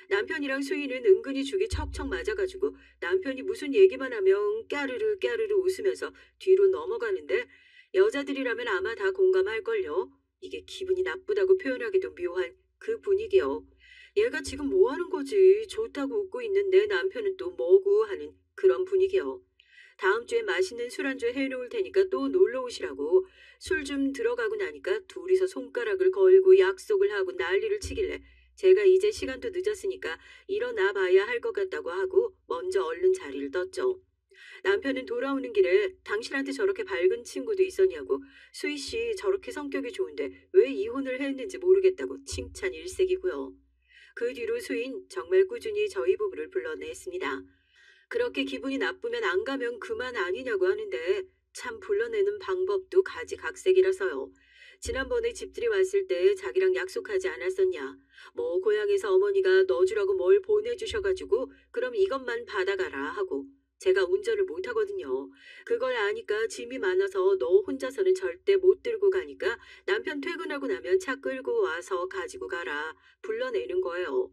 남편이랑 수희는 은근히 죽이 척척 맞아가지고 남편이 무슨 얘기만 하면 까르르 까르르 웃으면서 뒤로 넘어가는데 여자들이라면 아마 다 공감할걸요. 이게 기분이 나쁘다고 표현하기도 묘한 그 분위기요. 얘가 지금 뭐 하는 거지? 좋다고 웃고 있는데 남편은 또 뭐고 하는 그런 분위기요. 다음 주에 맛있는 술안주 해놓을 테니까 또 놀러 오시라고 술 좀 들어가고 나니까 둘이서 손가락을 걸고 약속을 하고 난리를 치길래 제가 이제 시간도 늦었으니까 일어나 봐야 할 것 같다고 하고 먼저 얼른 자리를 떴죠. 남편은 돌아오는 길에 당신한테 저렇게 밝은 친구도 있었냐고 수희 씨 저렇게 성격이 좋은데 왜 이혼을 했는지 모르겠다고 칭찬 일색이고요. 그 뒤로 수인 정말 꾸준히 저희 부부를 불러냈습니다. 그렇게 기분이 나쁘면 안 가면 그만 아니냐고 하는데 참 불러내는 방법도 가지각색이라서요. 지난번에 집들이 왔을 때 자기랑 약속하지 않았었냐. 뭐 고향에서 어머니가 넣어주라고 뭘 보내주셔가지고 그럼 이것만 받아가라 하고 제가 운전을 못하거든요. 그걸 아니까 짐이 많아서 너 혼자서는 절대 못 들고 가니까 남편 퇴근하고 나면 차 끌고 와서 가지고 가라 불러내는 거예요.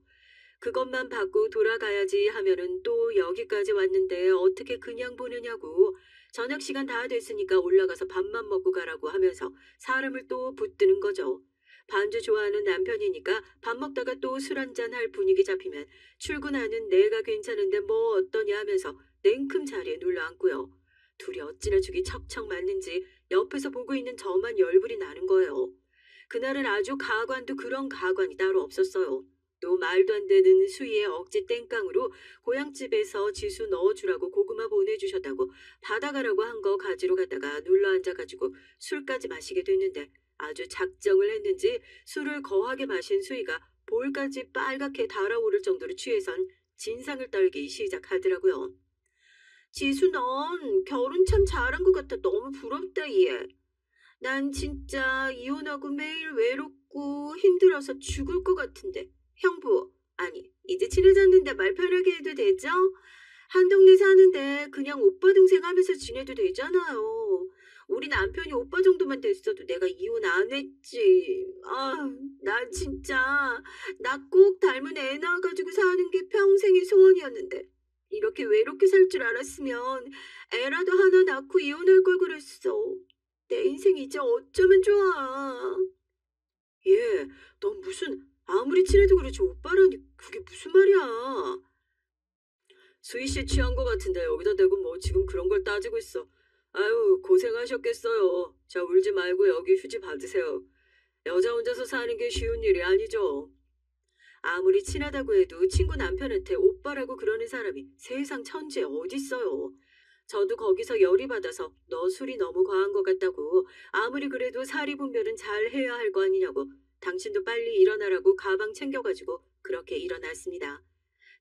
그것만 받고 돌아가야지 하면은 또 여기까지 왔는데 어떻게 그냥 보내냐고 저녁 시간 다 됐으니까 올라가서 밥만 먹고 가라고 하면서 사람을 또 붙드는 거죠. 반주 좋아하는 남편이니까 밥 먹다가 또 술 한잔 할 분위기 잡히면 출근하는 내가 괜찮은데 뭐 어떠냐 하면서 냉큼 자리에 눌러 앉고요. 둘이 어찌나 죽이 척척 맞는지 옆에서 보고 있는 저만 열불이 나는 거예요. 그날은 아주 가관도 그런 가관이 따로 없었어요. 또 말도 안 되는 수희의 억지 땡깡으로 고향집에서 지수 넣어주라고 고구마 보내주셨다고 받아가라고 한 거 가지러 갔다가 눌러 앉아가지고 술까지 마시게 됐는데 아주 작정을 했는지 술을 거하게 마신 수희가 볼까지 빨갛게 달아오를 정도로 취해선 진상을 떨기 시작하더라고요. 지수 넌 결혼 참 잘한 것 같아. 너무 부럽다 얘. 난 진짜 이혼하고 매일 외롭고 힘들어서 죽을 것 같은데. 형부, 아니, 이제 친해졌는데 말 편하게 해도 되죠? 한 동네 사는데 그냥 오빠 동생 하면서 지내도 되잖아요. 우리 남편이 오빠 정도만 됐어도 내가 이혼 안 했지. 아, 나 진짜 나 꼭 닮은 애 낳아가지고 사는 게 평생의 소원이었는데 이렇게 외롭게 살 줄 알았으면 애라도 하나 낳고 이혼할 걸 그랬어. 내 인생 이제 어쩌면 좋아. 얘, 넌 무슨 아무리 친해도 그렇지 오빠라니 그게 무슨 말이야. 수희 씨 취한 거 같은데 여기다 대고 뭐 지금 그런 걸 따지고 있어. 아유 고생하셨겠어요. 자 울지 말고 여기 휴지 받으세요. 여자 혼자서 사는 게 쉬운 일이 아니죠. 아무리 친하다고 해도 친구 남편한테 오빠라고 그러는 사람이 세상 천지에 어딨어요. 저도 거기서 열이 받아서 너 술이 너무 과한 것 같다고 아무리 그래도 사리 분별은 잘 해야 할 거 아니냐고 당신도 빨리 일어나라고 가방 챙겨가지고 그렇게 일어났습니다.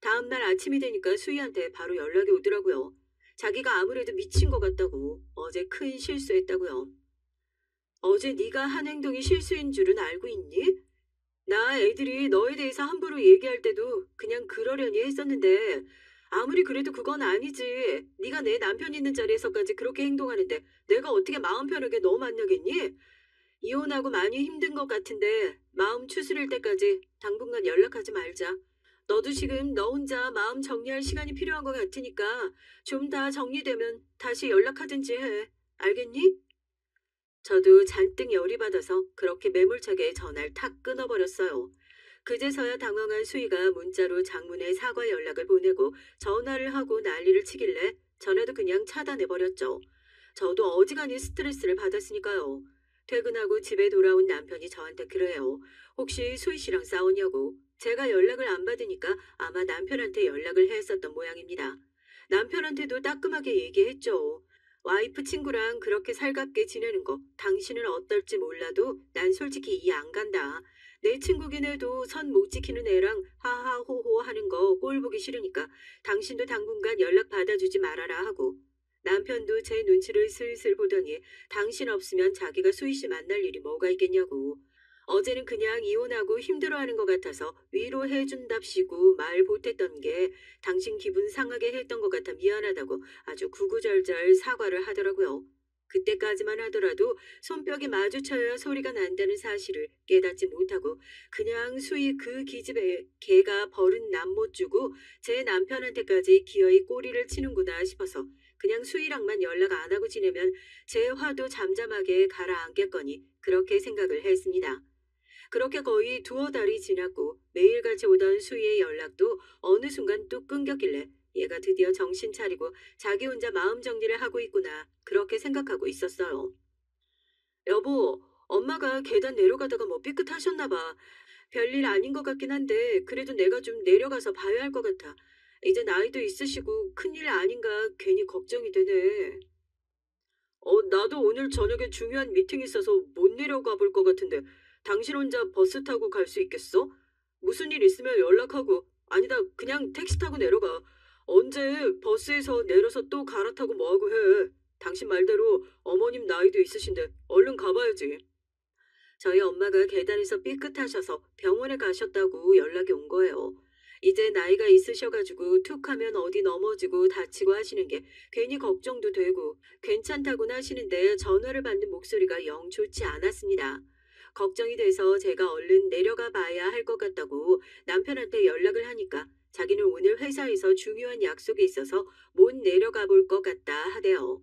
다음날 아침이 되니까 수희한테 바로 연락이 오더라고요. 자기가 아무래도 미친 것 같다고 어제 큰 실수했다고요. 어제 네가 한 행동이 실수인 줄은 알고 있니? 나 애들이 너에 대해서 함부로 얘기할 때도 그냥 그러려니 했었는데 아무리 그래도 그건 아니지. 네가 내 남편 있는 자리에서까지 그렇게 행동하는데 내가 어떻게 마음 편하게 너 만나겠니? 이혼하고 많이 힘든 것 같은데 마음 추스릴 때까지 당분간 연락하지 말자. 너도 지금 너 혼자 마음 정리할 시간이 필요한 것 같으니까 좀 다 정리되면 다시 연락하든지 해. 알겠니? 저도 잔뜩 열이 받아서 그렇게 매몰차게 전화를 탁 끊어버렸어요. 그제서야 당황한 수희가 문자로 장문의 사과 연락을 보내고 전화를 하고 난리를 치길래 전화도 그냥 차단해버렸죠. 저도 어지간히 스트레스를 받았으니까요. 퇴근하고 집에 돌아온 남편이 저한테 그래요. 혹시 수희 씨랑 싸웠냐고. 제가 연락을 안 받으니까 아마 남편한테 연락을 했었던 모양입니다. 남편한테도 따끔하게 얘기했죠. 와이프 친구랑 그렇게 살갑게 지내는 거 당신은 어떨지 몰라도 난 솔직히 이해 안 간다. 내 친구긴 해도 선 못 지키는 애랑 하하호호 하는 거 꼴 보기 싫으니까 당신도 당분간 연락 받아주지 말아라 하고 남편도 제 눈치를 슬슬 보더니 당신 없으면 자기가 수희 씨 만날 일이 뭐가 있겠냐고. 어제는 그냥 이혼하고 힘들어하는 것 같아서 위로해준답시고 말 보탰던 게 당신 기분 상하게 했던 것 같아 미안하다고 아주 구구절절 사과를 하더라고요. 그때까지만 하더라도 손뼉이 마주쳐야 소리가 난다는 사실을 깨닫지 못하고 그냥 수희 그 기집애 걔가 버른 남 못 주고 제 남편한테까지 기어이 꼬리를 치는구나 싶어서 그냥 수희랑만 연락 안 하고 지내면 제 화도 잠잠하게 가라앉겠거니 그렇게 생각을 했습니다. 그렇게 거의 두어 달이 지났고 매일같이 오던 수희의 연락도 어느 순간 뚝 끊겼길래 얘가 드디어 정신 차리고 자기 혼자 마음 정리를 하고 있구나 그렇게 생각하고 있었어요. 여보, 엄마가 계단 내려가다가 뭐 삐끗하셨나 봐. 별일 아닌 것 같긴 한데 그래도 내가 좀 내려가서 봐야 할 것 같아. 이제 나이도 있으시고 큰일 아닌가 괜히 걱정이 되네. 나도 오늘 저녁에 중요한 미팅 있어서 못 내려가 볼 것 같은데 당신 혼자 버스 타고 갈 수 있겠어? 무슨 일 있으면 연락하고 아니다 그냥 택시 타고 내려가. 언제 버스에서 내려서 또 갈아타고 뭐하고 해. 당신 말대로 어머님 나이도 있으신데 얼른 가봐야지. 저희 엄마가 계단에서 삐끗하셔서 병원에 가셨다고 연락이 온 거예요. 이제 나이가 있으셔가지고 툭 하면 어디 넘어지고 다치고 하시는 게 괜히 걱정도 되고 괜찮다고는 하시는데 전화를 받는 목소리가 영 좋지 않았습니다. 걱정이 돼서 제가 얼른 내려가 봐야 할 것 같다고 남편한테 연락을 하니까 자기는 오늘 회사에서 중요한 약속이 있어서 못 내려가 볼 것 같다 하대요.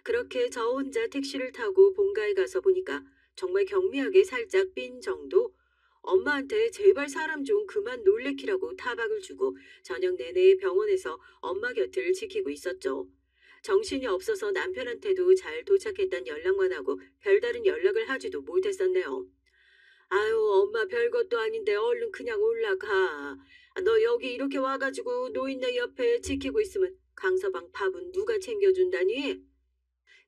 그렇게 저 혼자 택시를 타고 본가에 가서 보니까 정말 경미하게 살짝 삔 정도? 엄마한테 제발 사람 좀 그만 놀래키라고 타박을 주고 저녁 내내 병원에서 엄마 곁을 지키고 있었죠. 정신이 없어서 남편한테도 잘 도착했단 연락만 하고 별다른 연락을 하지도 못했었네요. 아유, 엄마 별것도 아닌데 얼른 그냥 올라가. 너 여기 이렇게 와가지고 노인네 옆에 지키고 있으면 강서방 밥은 누가 챙겨준다니?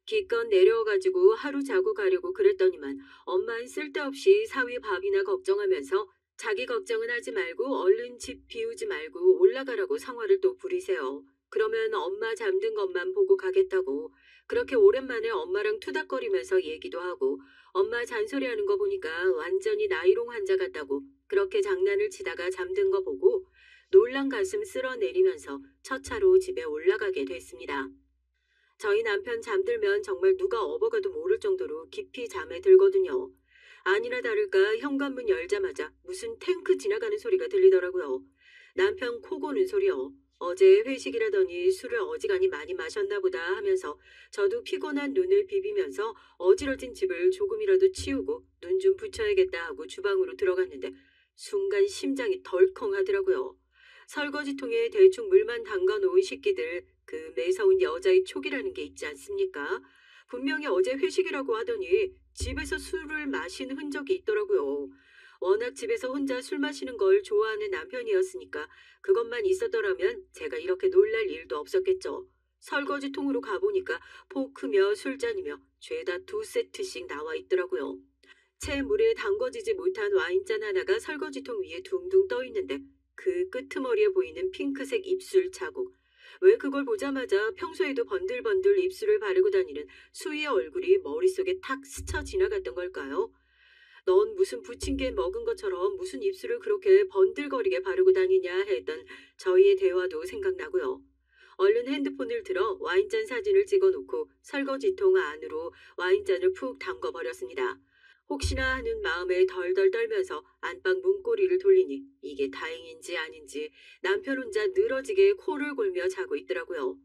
기껏 내려와가지고 하루 자고 가려고 그랬더니만 엄마는 쓸데없이 사위 밥이나 걱정하면서 자기 걱정은 하지 말고 얼른 집 비우지 말고 올라가라고 성화를 또 부리세요. 그러면 엄마 잠든 것만 보고 가겠다고. 그렇게 오랜만에 엄마랑 투닥거리면서 얘기도 하고 엄마 잔소리하는 거 보니까 완전히 나이롱 환자 같다고 그렇게 장난을 치다가 잠든 거 보고 놀란 가슴 쓸어내리면서 첫 차로 집에 올라가게 됐습니다. 저희 남편 잠들면 정말 누가 업어가도 모를 정도로 깊이 잠에 들거든요. 아니나 다를까 현관문 열자마자 무슨 탱크 지나가는 소리가 들리더라고요. 남편 코 고는 소리요. 어제 회식이라더니 술을 어지간히 많이 마셨나 보다 하면서 저도 피곤한 눈을 비비면서 어지러진 집을 조금이라도 치우고 눈 좀 붙여야겠다 하고 주방으로 들어갔는데 순간 심장이 덜컹 하더라고요. 설거지통에 대충 물만 담가 놓은 식기들 그 매서운 여자의 촉이라는 게 있지 않습니까? 분명히 어제 회식이라고 하더니 집에서 술을 마신 흔적이 있더라고요. 워낙 집에서 혼자 술 마시는 걸 좋아하는 남편이었으니까 그것만 있었더라면 제가 이렇게 놀랄 일도 없었겠죠. 설거지통으로 가보니까 포크며 술잔이며 죄다 두 세트씩 나와 있더라고요. 채 물에 담궈지지 못한 와인잔 하나가 설거지통 위에 둥둥 떠 있는데 그 끄트머리에 보이는 핑크색 입술 자국. 왜 그걸 보자마자 평소에도 번들번들 입술을 바르고 다니는 수희의 얼굴이 머릿속에 탁 스쳐 지나갔던 걸까요? 넌 무슨 부침개 먹은 것처럼 무슨 입술을 그렇게 번들거리게 바르고 다니냐 했던 저희의 대화도 생각나고요. 얼른 핸드폰을 들어 와인잔 사진을 찍어놓고 설거지통 안으로 와인잔을 푹 담궈버렸습니다. 혹시나 하는 마음에 덜덜 떨면서 안방 문고리를 돌리니 이게 다행인지 아닌지 남편 혼자 늘어지게 코를 골며 자고 있더라고요.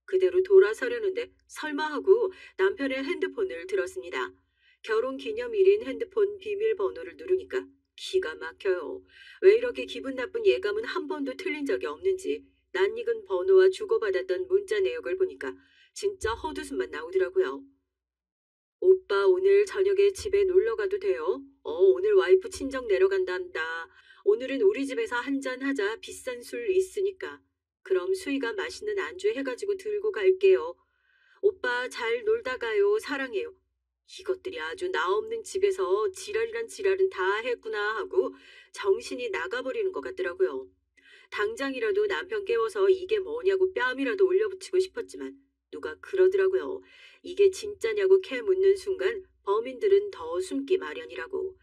그대로 돌아서려는데 설마 하고 남편의 핸드폰을 들었습니다. 결혼 기념일인 핸드폰 비밀번호를 누르니까 기가 막혀요. 왜 이렇게 기분 나쁜 예감은 한 번도 틀린 적이 없는지 낯익은 번호와 주고받았던 문자 내역을 보니까 진짜 헛웃음만 나오더라고요. 오빠 오늘 저녁에 집에 놀러 가도 돼요? 오늘 와이프 친정 내려간단다. 오늘은 우리 집에서 한잔 하자. 비싼 술 있으니까. 그럼 수희가 맛있는 안주 해가지고 들고 갈게요. 오빠 잘 놀다 가요. 사랑해요. 이것들이 아주 나 없는 집에서 지랄이란 지랄은 다 했구나 하고 정신이 나가버리는 것 같더라고요. 당장이라도 남편 깨워서 이게 뭐냐고 뺨이라도 올려붙이고 싶었지만 누가 그러더라고요. 이게 진짜냐고 캐 묻는 순간 범인들은 더 숨기 마련이라고.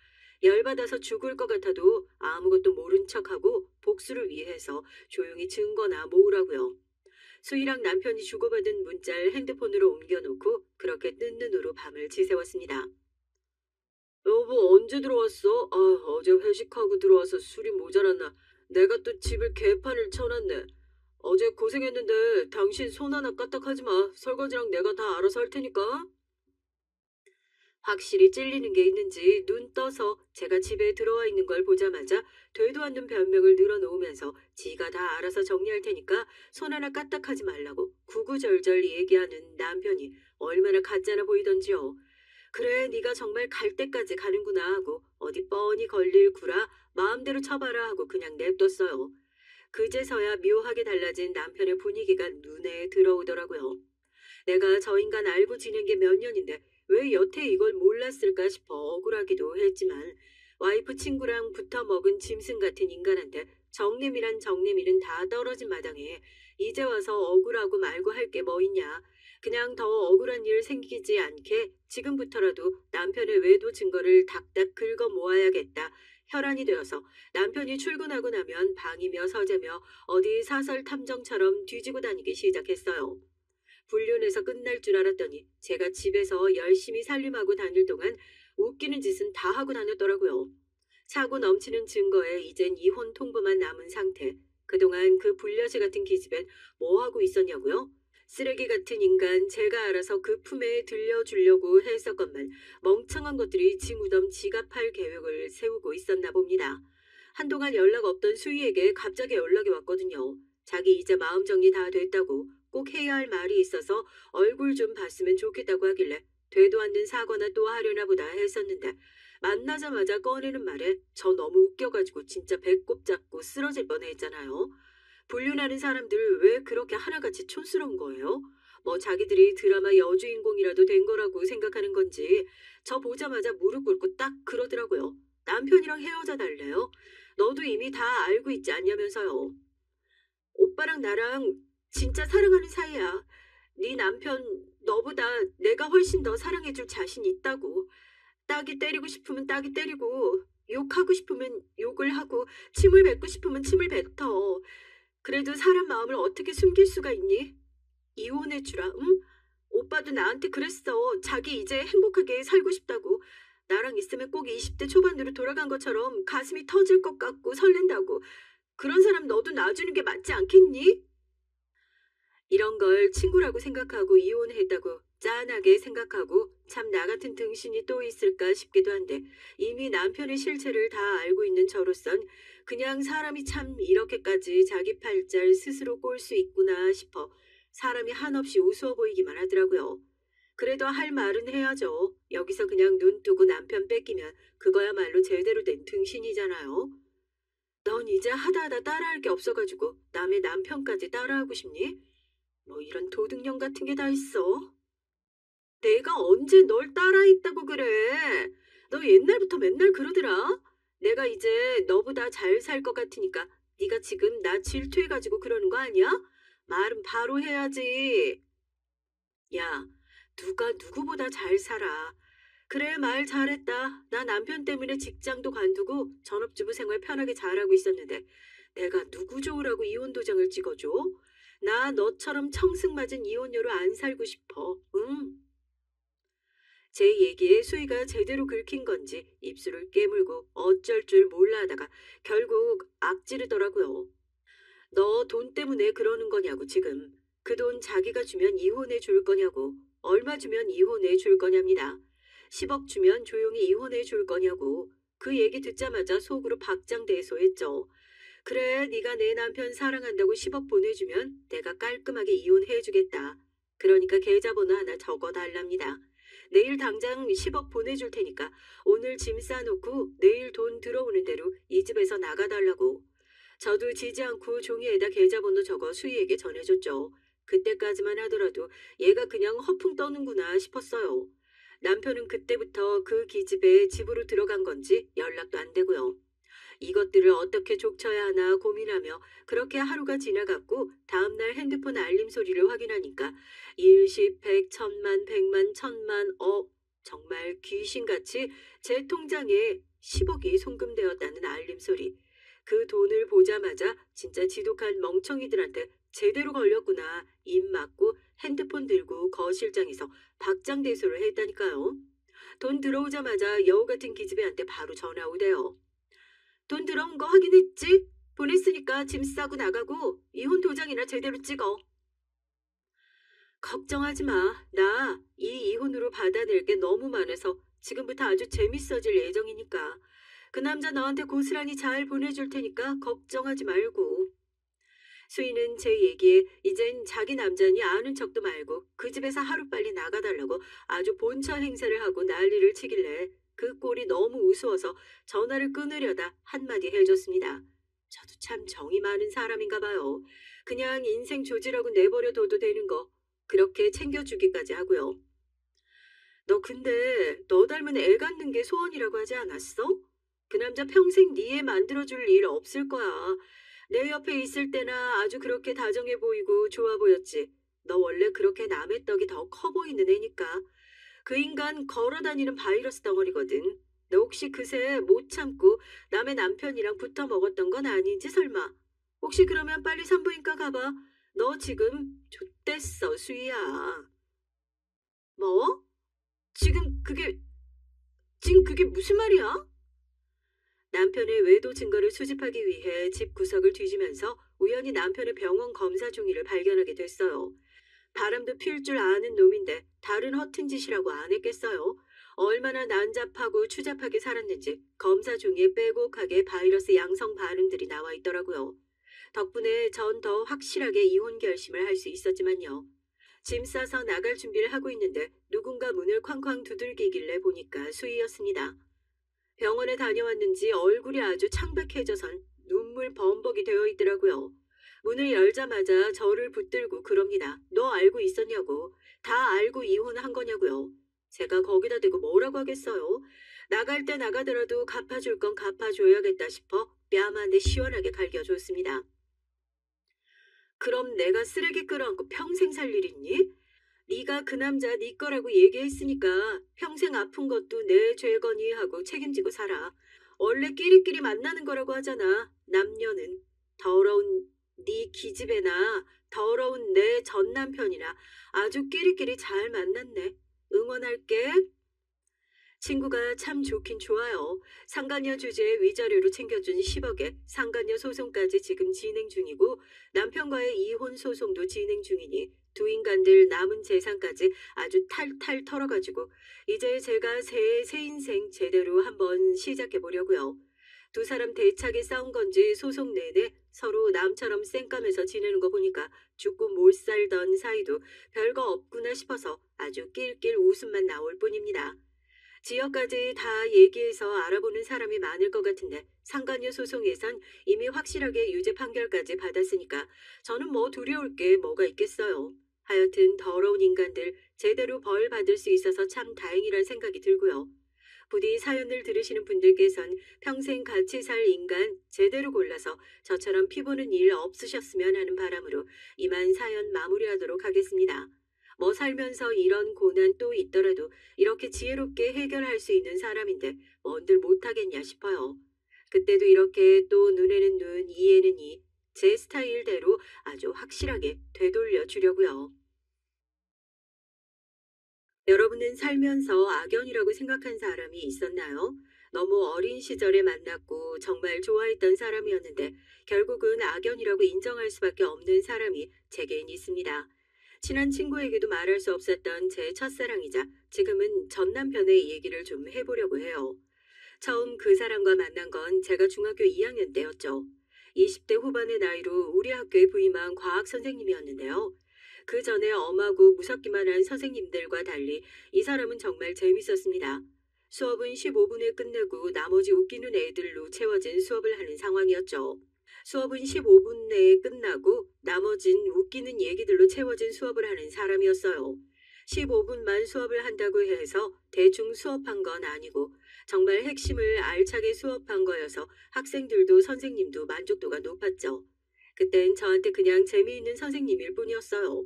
열받아서 죽을 것 같아도 아무것도 모른 척하고 복수를 위해서 조용히 증거나 모으라고요. 수희랑 남편이 주고받은 문자를 핸드폰으로 옮겨놓고 그렇게 뜬 눈으로 밤을 지새웠습니다. 여보 언제 들어왔어? 어제 회식하고 들어와서 술이 모자랐나. 내가 또 집을 개판을 쳐놨네. 어제 고생했는데 당신 손 하나 까딱하지 마. 설거지랑 내가 다 알아서 할 테니까. 확실히 찔리는 게 있는지 눈 떠서 제가 집에 들어와 있는 걸 보자마자 되도 않는 변명을 늘어놓으면서 지가 다 알아서 정리할 테니까 손 하나 까딱하지 말라고 구구절절 얘기하는 남편이 얼마나 가짜나 보이던지요. 그래 네가 정말 갈 때까지 가는구나 하고 어디 뻔히 걸릴 구라 마음대로 쳐봐라 하고 그냥 냅뒀어요. 그제서야 묘하게 달라진 남편의 분위기가 눈에 들어오더라고요. 내가 저 인간 알고 지낸 게 몇 년인데 왜 여태 이걸 몰랐을까 싶어 억울하기도 했지만 와이프 친구랑 붙어 먹은 짐승 같은 인간한테 정내미란 정내미는 다 떨어진 마당에 이제 와서 억울하고 말고 할 게 뭐 있냐. 그냥 더 억울한 일 생기지 않게 지금부터라도 남편의 외도 증거를 닥닥 긁어 모아야겠다. 혈안이 되어서 남편이 출근하고 나면 방이며 서재며 어디 사설 탐정처럼 뒤지고 다니기 시작했어요. 불륜해서 끝날 줄 알았더니 제가 집에서 열심히 살림하고 다닐 동안 웃기는 짓은 다 하고 다녔더라고요. 차고 넘치는 증거에 이젠 이혼 통보만 남은 상태. 그동안 그 불려시 같은 기집애 뭐 하고 있었냐고요? 쓰레기 같은 인간 제가 알아서 그 품에 들려주려고 했었건만 멍청한 것들이 지 무덤 지가 팔 계획을 세우고 있었나 봅니다. 한동안 연락 없던 수희에게 갑자기 연락이 왔거든요. 자기 이제 마음 정리 다 됐다고 꼭 해야 할 말이 있어서 얼굴 좀 봤으면 좋겠다고 하길래 되도 않는 사과나 또 하려나 보다 했었는데 만나자마자 꺼내는 말에 저 너무 웃겨가지고 진짜 배꼽 잡고 쓰러질 뻔했잖아요. 불륜하는 사람들 왜 그렇게 하나같이 촌스러운 거예요? 뭐 자기들이 드라마 여주인공이라도 된 거라고 생각하는 건지 저 보자마자 무릎 꿇고 딱 그러더라고요. 남편이랑 헤어져 달래요? 너도 이미 다 알고 있지 않냐면서요. 오빠랑 나랑 진짜 사랑하는 사이야. 네 남편 너보다 내가 훨씬 더 사랑해줄 자신 있다고. 딱이 때리고 싶으면 딱이 때리고 욕하고 싶으면 욕을 하고 침을 뱉고 싶으면 침을 뱉어. 그래도 사람 마음을 어떻게 숨길 수가 있니? 이혼해주라, 응? 오빠도 나한테 그랬어. 자기 이제 행복하게 살고 싶다고. 나랑 있으면 꼭 20대 초반으로 돌아간 것처럼 가슴이 터질 것 같고 설렌다고. 그런 사람 너도 놔주는 게 맞지 않겠니? 이런 걸 친구라고 생각하고 이혼했다고 짠하게 생각하고 참 나 같은 등신이 또 있을까 싶기도 한데 이미 남편의 실체를 다 알고 있는 저로선 그냥 사람이 참 이렇게까지 자기 팔자를 스스로 꼴 수 있구나 싶어 사람이 한없이 우스워 보이기만 하더라고요. 그래도 할 말은 해야죠. 여기서 그냥 눈 뜨고 남편 뺏기면 그거야말로 제대로 된 등신이잖아요. 넌 이제 하다하다 따라할 게 없어가지고 남의 남편까지 따라하고 싶니? 뭐 이런 도둑년 같은 게 다 있어. 내가 언제 널 따라했다고 그래? 너 옛날부터 맨날 그러더라. 내가 이제 너보다 잘 살 것 같으니까 네가 지금 나 질투해가지고 그러는 거 아니야? 말은 바로 해야지. 야, 누가 누구보다 잘 살아. 그래, 말 잘했다. 나 남편 때문에 직장도 관두고 전업주부 생활 편하게 잘하고 있었는데 내가 누구 좋으라고 이혼 도장을 찍어줘? 나 너처럼 청승맞은 이혼녀로 안 살고 싶어. 응? 제 얘기에 수희가 제대로 긁힌 건지 입술을 깨물고 어쩔 줄 몰라 하다가 결국 악지르더라고요. 너 돈 때문에 그러는 거냐고 지금. 그 돈 자기가 주면 이혼해 줄 거냐고. 얼마 주면 이혼해 줄 거냐입니다. 10억 주면 조용히 이혼해 줄 거냐고. 그 얘기 듣자마자 속으로 박장대소했죠. 그래, 네가 내 남편 사랑한다고 10억 보내주면 내가 깔끔하게 이혼해 주겠다. 그러니까 계좌번호 하나 적어달랍니다. 내일 당장 10억 보내줄 테니까 오늘 짐 싸놓고 내일 돈 들어오는 대로 이 집에서 나가달라고. 저도 지지 않고 종이에다 계좌번호 적어 수희에게 전해줬죠. 그때까지만 하더라도 얘가 그냥 허풍 떠는구나 싶었어요. 남편은 그때부터 그 기집애 집으로 들어간 건지 연락도 안 되고요. 이것들을 어떻게 족쳐야 하나 고민하며 그렇게 하루가 지나갔고 다음날 핸드폰 알림 소리를 확인하니까 일십, 백, 천만, 백만, 천만, 정말 귀신같이 제 통장에 10억이 송금되었다는 알림 소리. 그 돈을 보자마자 진짜 지독한 멍청이들한테 제대로 걸렸구나. 입 막고 핸드폰 들고 거실장에서 박장대소를 했다니까요. 돈 들어오자마자 여우 같은 기집애한테 바로 전화 오대요. 돈 들어온 거 확인했지? 보냈으니까 짐 싸고 나가고 이혼 도장이나 제대로 찍어. 걱정하지 마. 나 이 이혼으로 받아낼 게 너무 많아서 지금부터 아주 재밌어질 예정이니까. 그 남자 너한테 고스란히 잘 보내줄 테니까 걱정하지 말고. 수인은 제 얘기에 이젠 자기 남자니 아는 척도 말고 그 집에서 하루빨리 나가달라고 아주 본처 행세를 하고 난리를 치길래 그 꼴이 너무 우스워서 전화를 끊으려다 한마디 해줬습니다. 저도 참 정이 많은 사람인가 봐요. 그냥 인생 조지라고 내버려 둬도 되는 거 그렇게 챙겨주기까지 하고요. 너 근데 너 닮은 애 갖는 게 소원이라고 하지 않았어? 그 남자 평생 네 애 만들어줄 일 없을 거야. 내 옆에 있을 때나 아주 그렇게 다정해 보이고 좋아 보였지. 너 원래 그렇게 남의 떡이 더 커 보이는 애니까. 그 인간 걸어다니는 바이러스 덩어리거든. 너 혹시 그새 못 참고 남의 남편이랑 붙어 먹었던 건 아니지 설마? 혹시 그러면 빨리 산부인과 가봐. 너 지금 좆됐어 수희야. 뭐? 지금 그게 지금 그게 무슨 말이야? 남편의 외도 증거를 수집하기 위해 집 구석을 뒤지면서 우연히 남편의 병원 검사 종이를 발견하게 됐어요. 바람도 필 줄 아는 놈인데 다른 허튼 짓이라고 안 했겠어요. 얼마나 난잡하고 추잡하게 살았는지 검사 종이에 빼곡하게 바이러스 양성 반응들이 나와 있더라고요. 덕분에 전 더 확실하게 이혼 결심을 할 수 있었지만요. 짐 싸서 나갈 준비를 하고 있는데 누군가 문을 쾅쾅 두들기길래 보니까 수희였습니다. 병원에 다녀왔는지 얼굴이 아주 창백해져선 눈물 범벅이 되어 있더라고요. 문을 열자마자 저를 붙들고 그럽니다. 너 알고 있었냐고. 다 알고 이혼한 거냐고요. 제가 거기다 대고 뭐라고 하겠어요. 나갈 때 나가더라도 갚아줄 건 갚아줘야겠다 싶어 뺨 한 대 시원하게 갈겨줬습니다. 그럼 내가 쓰레기 끌어안고 평생 살 일 있니? 네가 그 남자 네 거라고 얘기했으니까 평생 아픈 것도 내 죄거니 하고 책임지고 살아. 원래 끼리끼리 만나는 거라고 하잖아. 남녀는 더러운 네 기집애나 더러운 내 전 남편이나 아주 끼리끼리 잘 만났네. 응원할게. 친구가 참 좋긴 좋아요. 상간녀 주제에 위자료로 챙겨준 10억에 상간녀 소송까지 지금 진행 중이고 남편과의 이혼 소송도 진행 중이니 두 인간들 남은 재산까지 아주 탈탈 털어가지고 이제 제가 새 인생 제대로 한번 시작해 보려고요. 두 사람 대차게 싸운 건지 소송 내내 서로 남처럼 쌩까면서 지내는 거 보니까 죽고 못 살던 사이도 별거 없구나 싶어서 아주 낄낄 웃음만 나올 뿐입니다. 지역까지 다 얘기해서 알아보는 사람이 많을 것 같은데 상간녀 소송에선 이미 확실하게 유죄 판결까지 받았으니까 저는 뭐 두려울 게 뭐가 있겠어요. 하여튼 더러운 인간들 제대로 벌 받을 수 있어서 참 다행이란 생각이 들고요. 부디 사연을 들으시는 분들께선 평생 같이 살 인간 제대로 골라서 저처럼 피보는 일 없으셨으면 하는 바람으로 이만 사연 마무리하도록 하겠습니다. 뭐 살면서 이런 고난 또 있더라도 이렇게 지혜롭게 해결할 수 있는 사람인데 뭔들 못하겠냐 싶어요. 그때도 이렇게 또 눈에는 눈, 이에는 이, 제 스타일대로 아주 확실하게 되돌려 주려고요. 여러분은 살면서 악연이라고 생각한 사람이 있었나요? 너무 어린 시절에 만났고 정말 좋아했던 사람이었는데 결국은 악연이라고 인정할 수밖에 없는 사람이 제게는 있습니다. 친한 친구에게도 말할 수 없었던 제 첫사랑이자 지금은 전 남편의 얘기를 좀 해보려고 해요. 처음 그 사람과 만난 건 제가 중학교 2학년 때였죠. 20대 후반의 나이로 우리 학교에 부임한 과학 선생님이었는데요. 그 전에 엄하고 무섭기만 한 선생님들과 달리 이 사람은 정말 재밌었습니다. 수업은 15분에 끝내고 나머지 웃기는 애들로 채워진 수업을 하는 상황이었죠. 수업은 15분 내에 끝나고 나머진 웃기는 얘기들로 채워진 수업을 하는 사람이었어요. 15분만 수업을 한다고 해서 대충 수업한 건 아니고 정말 핵심을 알차게 수업한 거여서 학생들도 선생님도 만족도가 높았죠. 그땐 저한테 그냥 재미있는 선생님일 뿐이었어요.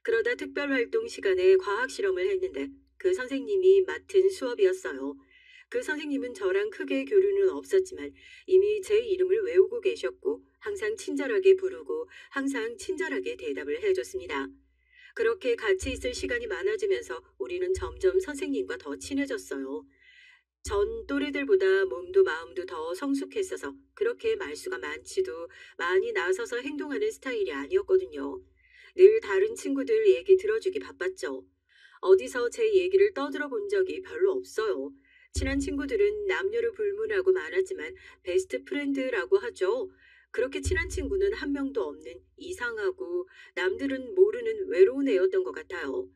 그러다 특별활동 시간에 과학 실험을 했는데 그 선생님이 맡은 수업이었어요. 그 선생님은 저랑 크게 교류는 없었지만 이미 제 이름을 외우고 계셨고 항상 친절하게 부르고 항상 친절하게 대답을 해줬습니다. 그렇게 같이 있을 시간이 많아지면서 우리는 점점 선생님과 더 친해졌어요. 전 또래들보다 몸도 마음도 더 성숙했어서 그렇게 말수가 많지도 많이 나서서 행동하는 스타일이 아니었거든요. 늘 다른 친구들 얘기 들어주기 바빴죠. 어디서 제 얘기를 떠들어 본 적이 별로 없어요. 친한 친구들은 남녀를 불문하고 많았지만 베스트 프렌드라고 하죠. 그렇게 친한 친구는 한 명도 없는 이상하고 남들은 모르는 외로운 애였던 것 같아요.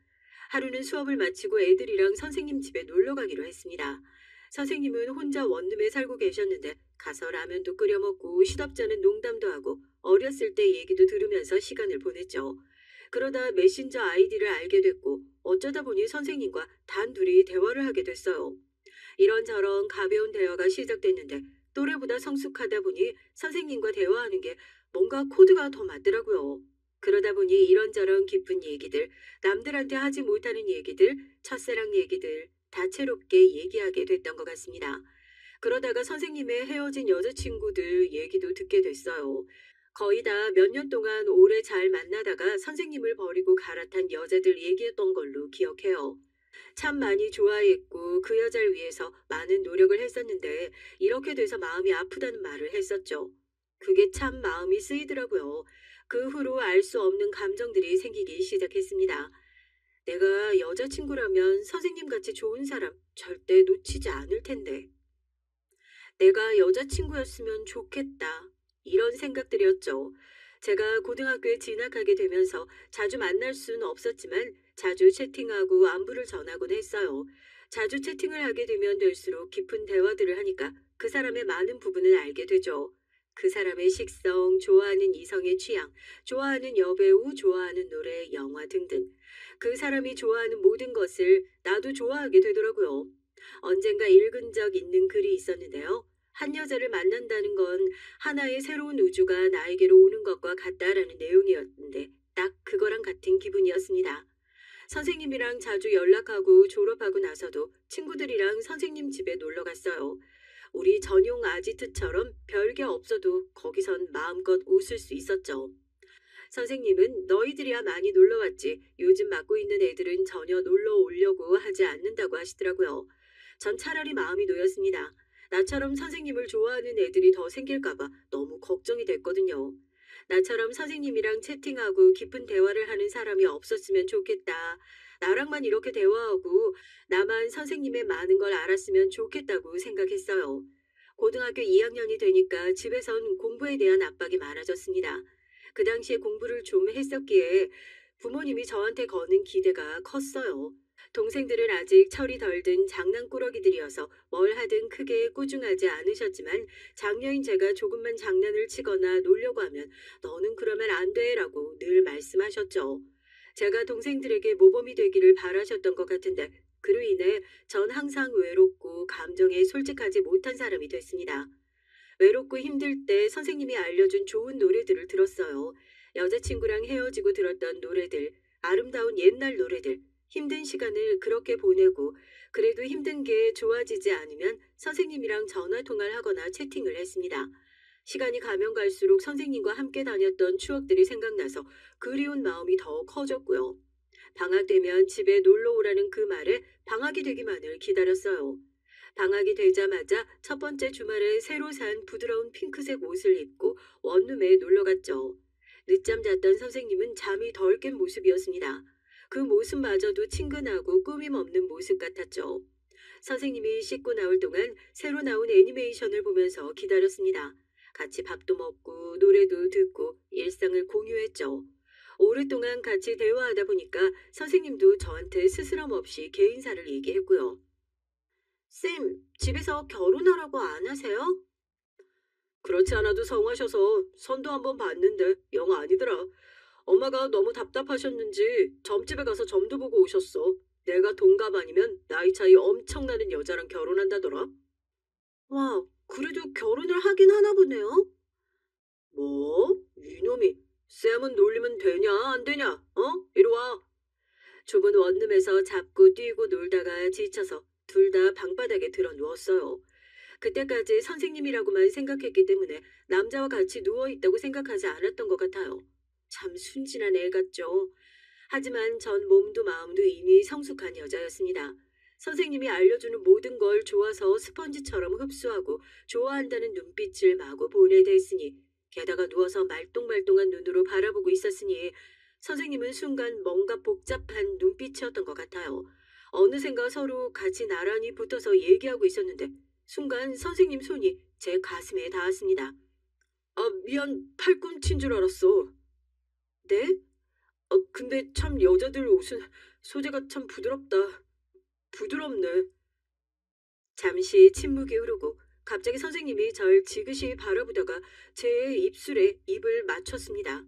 하루는 수업을 마치고 애들이랑 선생님 집에 놀러 가기로 했습니다. 선생님은 혼자 원룸에 살고 계셨는데 가서 라면도 끓여 먹고 시덥잖은 농담도 하고 어렸을 때 얘기도 들으면서 시간을 보냈죠. 그러다 메신저 아이디를 알게 됐고 어쩌다 보니 선생님과 단둘이 대화를 하게 됐어요. 이런저런 가벼운 대화가 시작됐는데 또래보다 성숙하다 보니 선생님과 대화하는 게 뭔가 코드가 더 맞더라고요. 그러다 보니 이런저런 깊은 얘기들, 남들한테 하지 못하는 얘기들, 첫사랑 얘기들 다채롭게 얘기하게 됐던 것 같습니다. 그러다가 선생님의 헤어진 여자친구들 얘기도 듣게 됐어요. 거의 다 몇 년 동안 오래 잘 만나다가 선생님을 버리고 갈아탄 여자들 얘기였던 걸로 기억해요. 참 많이 좋아했고 그 여자를 위해서 많은 노력을 했었는데 이렇게 돼서 마음이 아프다는 말을 했었죠. 그게 참 마음이 쓰이더라고요. 그 후로 알 수 없는 감정들이 생기기 시작했습니다. 내가 여자친구라면 선생님같이 좋은 사람 절대 놓치지 않을 텐데. 내가 여자친구였으면 좋겠다. 이런 생각들이었죠. 제가 고등학교에 진학하게 되면서 자주 만날 수는 없었지만 자주 채팅하고 안부를 전하곤 했어요. 자주 채팅을 하게 되면 될수록 깊은 대화들을 하니까 그 사람의 많은 부분을 알게 되죠. 그 사람의 식성, 좋아하는 이성의 취향, 좋아하는 여배우, 좋아하는 노래, 영화 등등. 그 사람이 좋아하는 모든 것을 나도 좋아하게 되더라고요. 언젠가 읽은 적 있는 글이 있었는데요. 한 여자를 만난다는 건 하나의 새로운 우주가 나에게로 오는 것과 같다라는 내용이었는데 딱 그거랑 같은 기분이었습니다. 선생님이랑 자주 연락하고 졸업하고 나서도 친구들이랑 선생님 집에 놀러 갔어요. 우리 전용 아지트처럼 별게 없어도 거기선 마음껏 웃을 수 있었죠. 선생님은 너희들이야 많이 놀러 왔지 요즘 맡고 있는 애들은 전혀 놀러 오려고 하지 않는다고 하시더라고요. 전 차라리 마음이 놓였습니다. 나처럼 선생님을 좋아하는 애들이 더 생길까봐 너무 걱정이 됐거든요. 나처럼 선생님이랑 채팅하고 깊은 대화를 하는 사람이 없었으면 좋겠다. 나랑만 이렇게 대화하고 나만 선생님의 많은 걸 알았으면 좋겠다고 생각했어요. 고등학교 2학년이 되니까 집에선 공부에 대한 압박이 많아졌습니다. 그 당시에 공부를 좀 했었기에 부모님이 저한테 거는 기대가 컸어요. 동생들은 아직 철이 덜 든 장난꾸러기들이어서 뭘 하든 크게 꾸중하지 않으셨지만 장녀인 제가 조금만 장난을 치거나 놀려고 하면 너는 그러면 안 돼라고 늘 말씀하셨죠. 제가 동생들에게 모범이 되기를 바라셨던 것 같은데 그로 인해 전 항상 외롭고 감정에 솔직하지 못한 사람이 됐습니다. 외롭고 힘들 때 선생님이 알려준 좋은 노래들을 들었어요. 여자친구랑 헤어지고 들었던 노래들, 아름다운 옛날 노래들, 힘든 시간을 그렇게 보내고 그래도 힘든 게 좋아지지 않으면 선생님이랑 전화 통화를 하거나 채팅을 했습니다. 시간이 가면 갈수록 선생님과 함께 다녔던 추억들이 생각나서 그리운 마음이 더 커졌고요. 방학 되면 집에 놀러 오라는 그 말에 방학이 되기만을 기다렸어요. 방학이 되자마자 첫 번째 주말에 새로 산 부드러운 핑크색 옷을 입고 원룸에 놀러 갔죠. 늦잠 잤던 선생님은 잠이 덜 깬 모습이었습니다. 그 모습마저도 친근하고 꾸밈 없는 모습 같았죠. 선생님이 씻고 나올 동안 새로 나온 애니메이션을 보면서 기다렸습니다. 같이 밥도 먹고 노래도 듣고 일상을 공유했죠. 오랫동안 같이 대화하다 보니까 선생님도 저한테 스스럼 없이 개인사를 얘기했고요. 쌤, 집에서 결혼하라고 안 하세요? 그렇지 않아도 성하셔서 선도 한번 봤는데 영 아니더라. 엄마가 너무 답답하셨는지 점집에 가서 점도 보고 오셨어. 내가 동갑 아니면 나이 차이 엄청 나는 여자랑 결혼한다더라. 와, 그래도 결혼을 하긴 하나 보네요. 뭐? 이놈이 쌤은 놀리면 되냐 안 되냐? 이리 와. 좁은 원룸에서 잡고 뛰고 놀다가 지쳐서 둘 다 방바닥에 드러 누웠어요. 그때까지 선생님이라고만 생각했기 때문에 남자와 같이 누워있다고 생각하지 않았던 것 같아요. 참 순진한 애 같죠. 하지만 전 몸도 마음도 이미 성숙한 여자였습니다. 선생님이 알려주는 모든 걸 좋아서 스펀지처럼 흡수하고 좋아한다는 눈빛을 마구 보내댔으니 게다가 누워서 말똥말똥한 눈으로 바라보고 있었으니 선생님은 순간 뭔가 복잡한 눈빛이었던 것 같아요. 어느샌가 서로 같이 나란히 붙어서 얘기하고 있었는데 순간 선생님 손이 제 가슴에 닿았습니다. 아, 미안, 팔꿈치인 줄 알았어. 네? 근데 참 여자들 옷은 소재가 참 부드럽다. 부드럽네. 잠시 침묵이 흐르고 갑자기 선생님이 절 지그시 바라보다가 제 입술에 입을 맞췄습니다.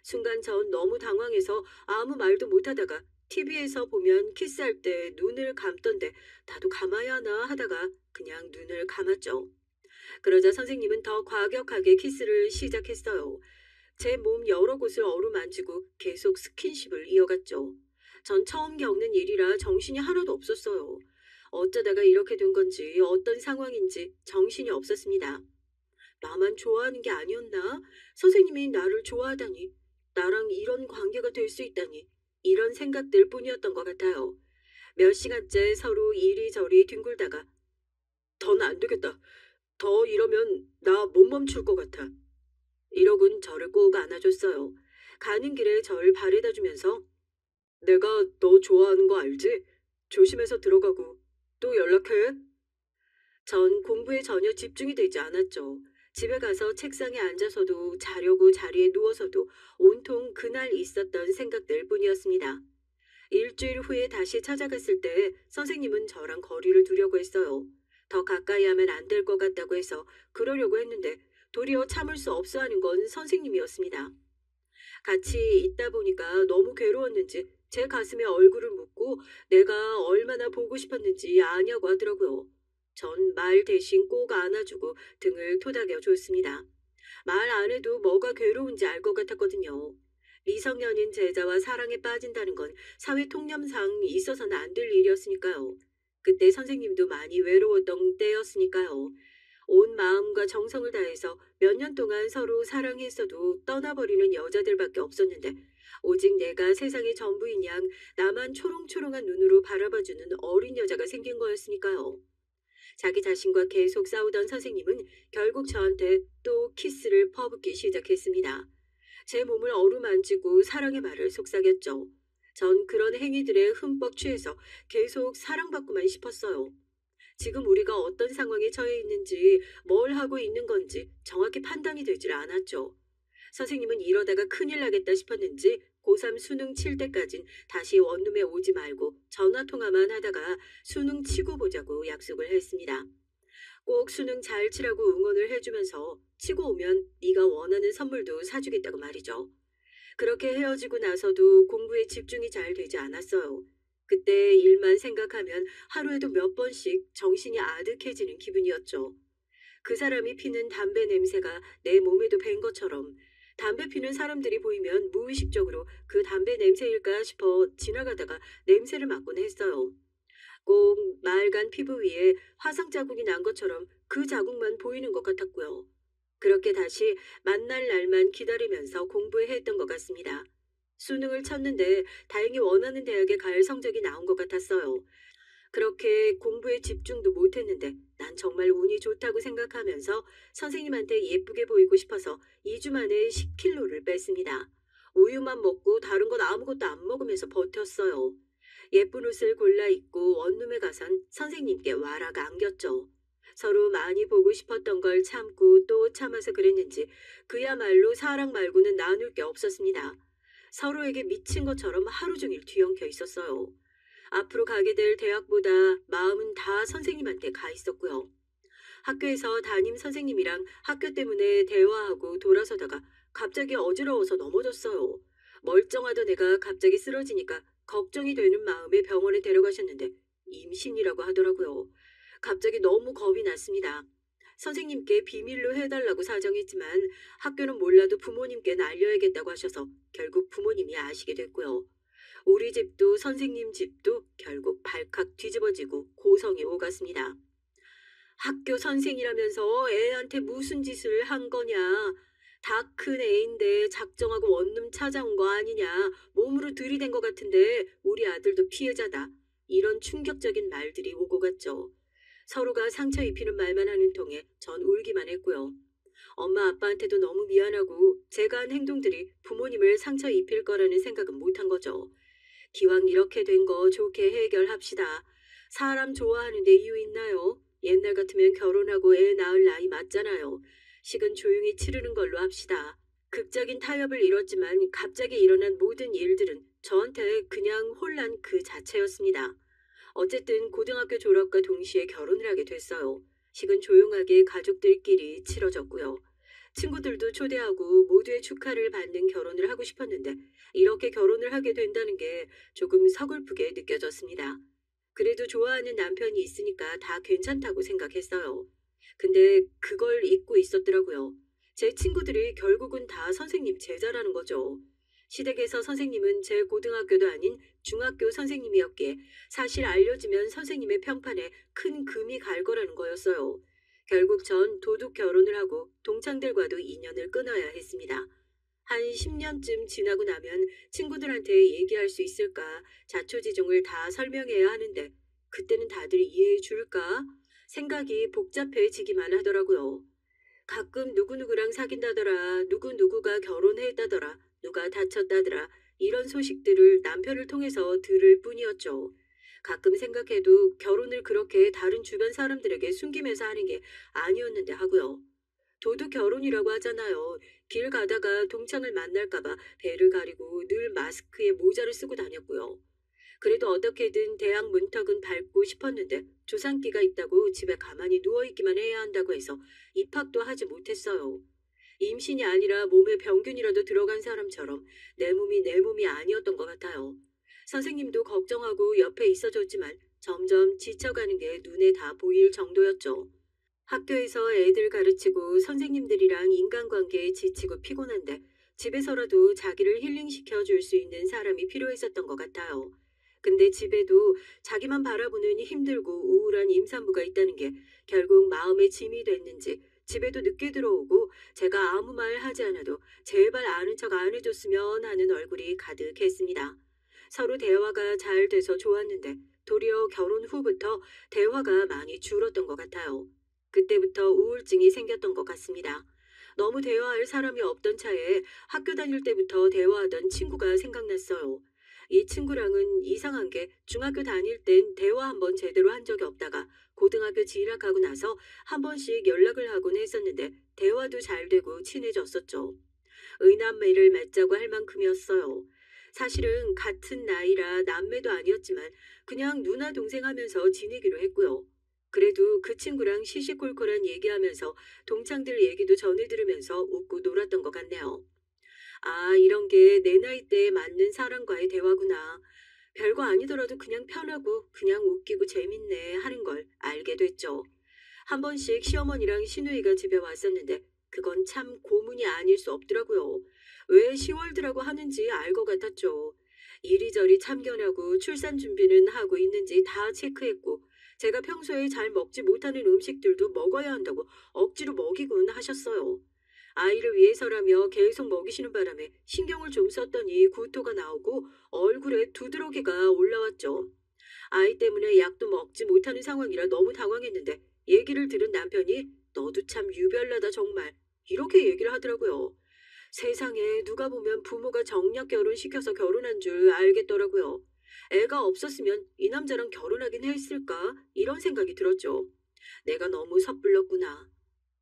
순간 전 너무 당황해서 아무 말도 못하다가 TV에서 보면 키스할 때 눈을 감던데 나도 감아야 하나 하다가 그냥 눈을 감았죠. 그러자 선생님은 더 과격하게 키스를 시작했어요. 제 몸 여러 곳을 어루만지고 계속 스킨십을 이어갔죠. 전 처음 겪는 일이라 정신이 하나도 없었어요. 어쩌다가 이렇게 된 건지 어떤 상황인지 정신이 없었습니다. 나만 좋아하는 게 아니었나? 선생님이 나를 좋아하다니, 나랑 이런 관계가 될 수 있다니, 이런 생각들 뿐이었던 것 같아요. 몇 시간째 서로 이리저리 뒹굴다가 넌 안 되겠다. 더 이러면 나 못 멈출 것 같아. 이러곤 저를 꼭 안아줬어요. 가는 길에 절 바래다 주면서 내가 너 좋아하는 거 알지? 조심해서 들어가고 또 연락해. 전 공부에 전혀 집중이 되지 않았죠. 집에 가서 책상에 앉아서도 자려고 자리에 누워서도 온통 그날 있었던 생각들 뿐이었습니다. 일주일 후에 다시 찾아갔을 때 선생님은 저랑 거리를 두려고 했어요. 더 가까이 하면 안 될 것 같다고 해서 그러려고 했는데 도리어 참을 수 없어 하는 건 선생님이었습니다. 같이 있다 보니까 너무 괴로웠는지 제 가슴에 얼굴을 묻고 내가 얼마나 보고 싶었는지 아냐고 하더라고요. 전 말 대신 꼭 안아주고 등을 토닥여 줬습니다. 말 안 해도 뭐가 괴로운지 알 것 같았거든요. 미성년인 제자와 사랑에 빠진다는 건 사회 통념상 있어서는 안 될 일이었으니까요. 그때 선생님도 많이 외로웠던 때였으니까요. 온 마음과 정성을 다해서 몇 년 동안 서로 사랑했어도 떠나버리는 여자들밖에 없었는데 오직 내가 세상의 전부인 양 나만 초롱초롱한 눈으로 바라봐주는 어린 여자가 생긴 거였으니까요. 자기 자신과 계속 싸우던 선생님은 결국 저한테 또 키스를 퍼붓기 시작했습니다. 제 몸을 어루만지고 사랑의 말을 속삭였죠. 전 그런 행위들에 흠뻑 취해서 계속 사랑받고만 싶었어요. 지금 우리가 어떤 상황에 처해 있는지 뭘 하고 있는 건지 정확히 판단이 되질 않았죠. 선생님은 이러다가 큰일 나겠다 싶었는지 고3 수능 칠 때까진 다시 원룸에 오지 말고 전화통화만 하다가 수능 치고 보자고 약속을 했습니다. 꼭 수능 잘 치라고 응원을 해주면서 치고 오면 네가 원하는 선물도 사주겠다고 말이죠. 그렇게 헤어지고 나서도 공부에 집중이 잘 되지 않았어요. 그때 일만 생각하면 하루에도 몇 번씩 정신이 아득해지는 기분이었죠. 그 사람이 피는 담배 냄새가 내 몸에도 밴 것처럼 담배 피는 사람들이 보이면 무의식적으로 그 담배 냄새일까 싶어 지나가다가 냄새를 맡곤 했어요. 꼭 맑은 피부 위에 화상 자국이 난 것처럼 그 자국만 보이는 것 같았고요. 그렇게 다시 만날 날만 기다리면서 공부해 했던 것 같습니다. 수능을 쳤는데 다행히 원하는 대학에 갈 성적이 나온 것 같았어요. 그렇게 공부에 집중도 못했는데 난 정말 운이 좋다고 생각하면서 선생님한테 예쁘게 보이고 싶어서 2주 만에 10kg를 뺐습니다. 우유만 먹고 다른 건 아무것도 안 먹으면서 버텼어요. 예쁜 옷을 골라 입고 원룸에 가선 선생님께 와라가 안겼죠. 서로 많이 보고 싶었던 걸 참고 또 참아서 그랬는지 그야말로 사랑 말고는 나눌 게 없었습니다. 서로에게 미친 것처럼 하루 종일 뒤엉켜 있었어요. 앞으로 가게 될 대학보다 마음은 다 선생님한테 가 있었고요. 학교에서 담임 선생님이랑 학교 때문에 대화하고 돌아서다가 갑자기 어지러워서 넘어졌어요. 멀쩡하던 애가 갑자기 쓰러지니까 걱정이 되는 마음에 병원에 데려가셨는데 임신이라고 하더라고요. 갑자기 너무 겁이 났습니다. 선생님께 비밀로 해달라고 사정했지만 학교는 몰라도 부모님께 알려야겠다고 하셔서 결국 부모님이 아시게 됐고요. 우리 집도 선생님 집도 결국 발칵 뒤집어지고 고성이 오갔습니다. 학교 선생이라면서 애한테 무슨 짓을 한 거냐. 다 큰 애인데 작정하고 원룸 찾아온 거 아니냐. 몸으로 들이댄 것 같은데 우리 아들도 피해자다. 이런 충격적인 말들이 오고 갔죠. 서로가 상처 입히는 말만 하는 통에 전 울기만 했고요. 엄마 아빠한테도 너무 미안하고 제가 한 행동들이 부모님을 상처 입힐 거라는 생각은 못한 거죠. 기왕 이렇게 된 거 좋게 해결합시다. 사람 좋아하는데 이유 있나요? 옛날 같으면 결혼하고 애 낳을 나이 맞잖아요. 식은 조용히 치르는 걸로 합시다. 극적인 타협을 이뤘지만 갑자기 일어난 모든 일들은 저한테 그냥 혼란 그 자체였습니다. 어쨌든 고등학교 졸업과 동시에 결혼을 하게 됐어요. 식은 조용하게 가족들끼리 치러졌고요. 친구들도 초대하고 모두의 축하를 받는 결혼을 하고 싶었는데 이렇게 결혼을 하게 된다는 게 조금 서글프게 느껴졌습니다. 그래도 좋아하는 남편이 있으니까 다 괜찮다고 생각했어요. 근데 그걸 잊고 있었더라고요. 제 친구들이 결국은 다 선생님 제자라는 거죠. 시댁에서 선생님은 제 고등학교도 아닌 중학교 선생님이었기에 사실 알려지면 선생님의 평판에 큰 금이 갈 거라는 거였어요. 결국 전 도둑 결혼을 하고 동창들과도 인연을 끊어야 했습니다. 한 10년쯤 지나고 나면 친구들한테 얘기할 수 있을까 자초지종을 다 설명해야 하는데 그때는 다들 이해해 줄까? 생각이 복잡해지기만 하더라고요. 가끔 누구누구랑 사귄다더라, 누구누구가 결혼했다더라, 누가 다쳤다더라, 이런 소식들을 남편을 통해서 들을 뿐이었죠. 가끔 생각해도 결혼을 그렇게 다른 주변 사람들에게 숨기면서 하는 게 아니었는데 하고요. 도둑 결혼이라고 하잖아요. 길 가다가 동창을 만날까봐 배를 가리고 늘 마스크에 모자를 쓰고 다녔고요. 그래도 어떻게든 대학 문턱은 밟고 싶었는데 조상기가 있다고 집에 가만히 누워있기만 해야 한다고 해서 입학도 하지 못했어요. 임신이 아니라 몸에 병균이라도 들어간 사람처럼 내 몸이 내 몸이 아니었던 것 같아요. 선생님도 걱정하고 옆에 있어줬지만 점점 지쳐가는 게 눈에 다 보일 정도였죠. 학교에서 애들 가르치고 선생님들이랑 인간관계에 지치고 피곤한데 집에서라도 자기를 힐링시켜 줄 수 있는 사람이 필요했었던 것 같아요. 근데 집에도 자기만 바라보는 힘들고 우울한 임산부가 있다는 게 결국 마음의 짐이 됐는지 집에도 늦게 들어오고 제가 아무 말 하지 않아도 제발 아는 척 안 해줬으면 하는 얼굴이 가득했습니다. 서로 대화가 잘 돼서 좋았는데 도리어 결혼 후부터 대화가 많이 줄었던 것 같아요. 그때부터 우울증이 생겼던 것 같습니다. 너무 대화할 사람이 없던 차에 학교 다닐 때부터 대화하던 친구가 생각났어요. 이 친구랑은 이상한 게 중학교 다닐 땐 대화 한번 제대로 한 적이 없다가 고등학교 진학하고 나서 한 번씩 연락을 하곤 했었는데 대화도 잘 되고 친해졌었죠. 의남매를 맺자고 할 만큼이었어요. 사실은 같은 나이라 남매도 아니었지만 그냥 누나 동생 하면서 지내기로 했고요. 그래도 그 친구랑 시시콜콜한 얘기하면서 동창들 얘기도 전해 들으면서 웃고 놀았던 것 같네요. 아, 이런 게 내 나이대에 맞는 사람과의 대화구나. 별거 아니더라도 그냥 편하고 그냥 웃기고 재밌네 하는 걸 알게 됐죠. 한 번씩 시어머니랑 시누이가 집에 왔었는데 그건 참 고문이 아닐 수 없더라고요. 왜 시월드라고 하는지 알 것 같았죠. 이리저리 참견하고 출산 준비는 하고 있는지 다 체크했고 제가 평소에 잘 먹지 못하는 음식들도 먹어야 한다고 억지로 먹이곤 하셨어요. 아이를 위해서라며 계속 먹이시는 바람에 신경을 좀 썼더니 구토가 나오고 얼굴에 두드러기가 올라왔죠. 아이 때문에 약도 먹지 못하는 상황이라 너무 당황했는데 얘기를 들은 남편이 "너도 참 유별나다 정말." 이렇게 얘기를 하더라고요. 세상에 누가 보면 부모가 정략 결혼시켜서 결혼한 줄 알겠더라고요. 애가 없었으면 이 남자랑 결혼하긴 했을까? 이런 생각이 들었죠. 내가 너무 섣불렀구나.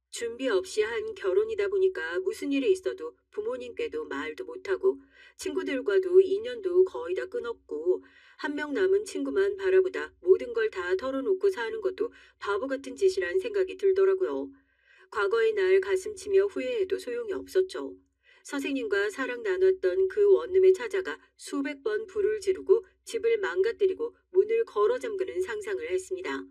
준비 없이 한 결혼이다 보니까 무슨 일이 있어도 부모님께도 말도 못하고 친구들과도 인연도 거의 다 끊었고 한 명 남은 친구만 바라보다 모든 걸 다 털어놓고 사는 것도 바보 같은 짓이란 생각이 들더라고요. 과거의 날 가슴치며 후회해도 소용이 없었죠. 선생님과 사랑 나눴던 그 원룸에 찾아가 수백 번 불을 지르고 집을 망가뜨리고 문을 걸어 잠그는 상상을 했습니다.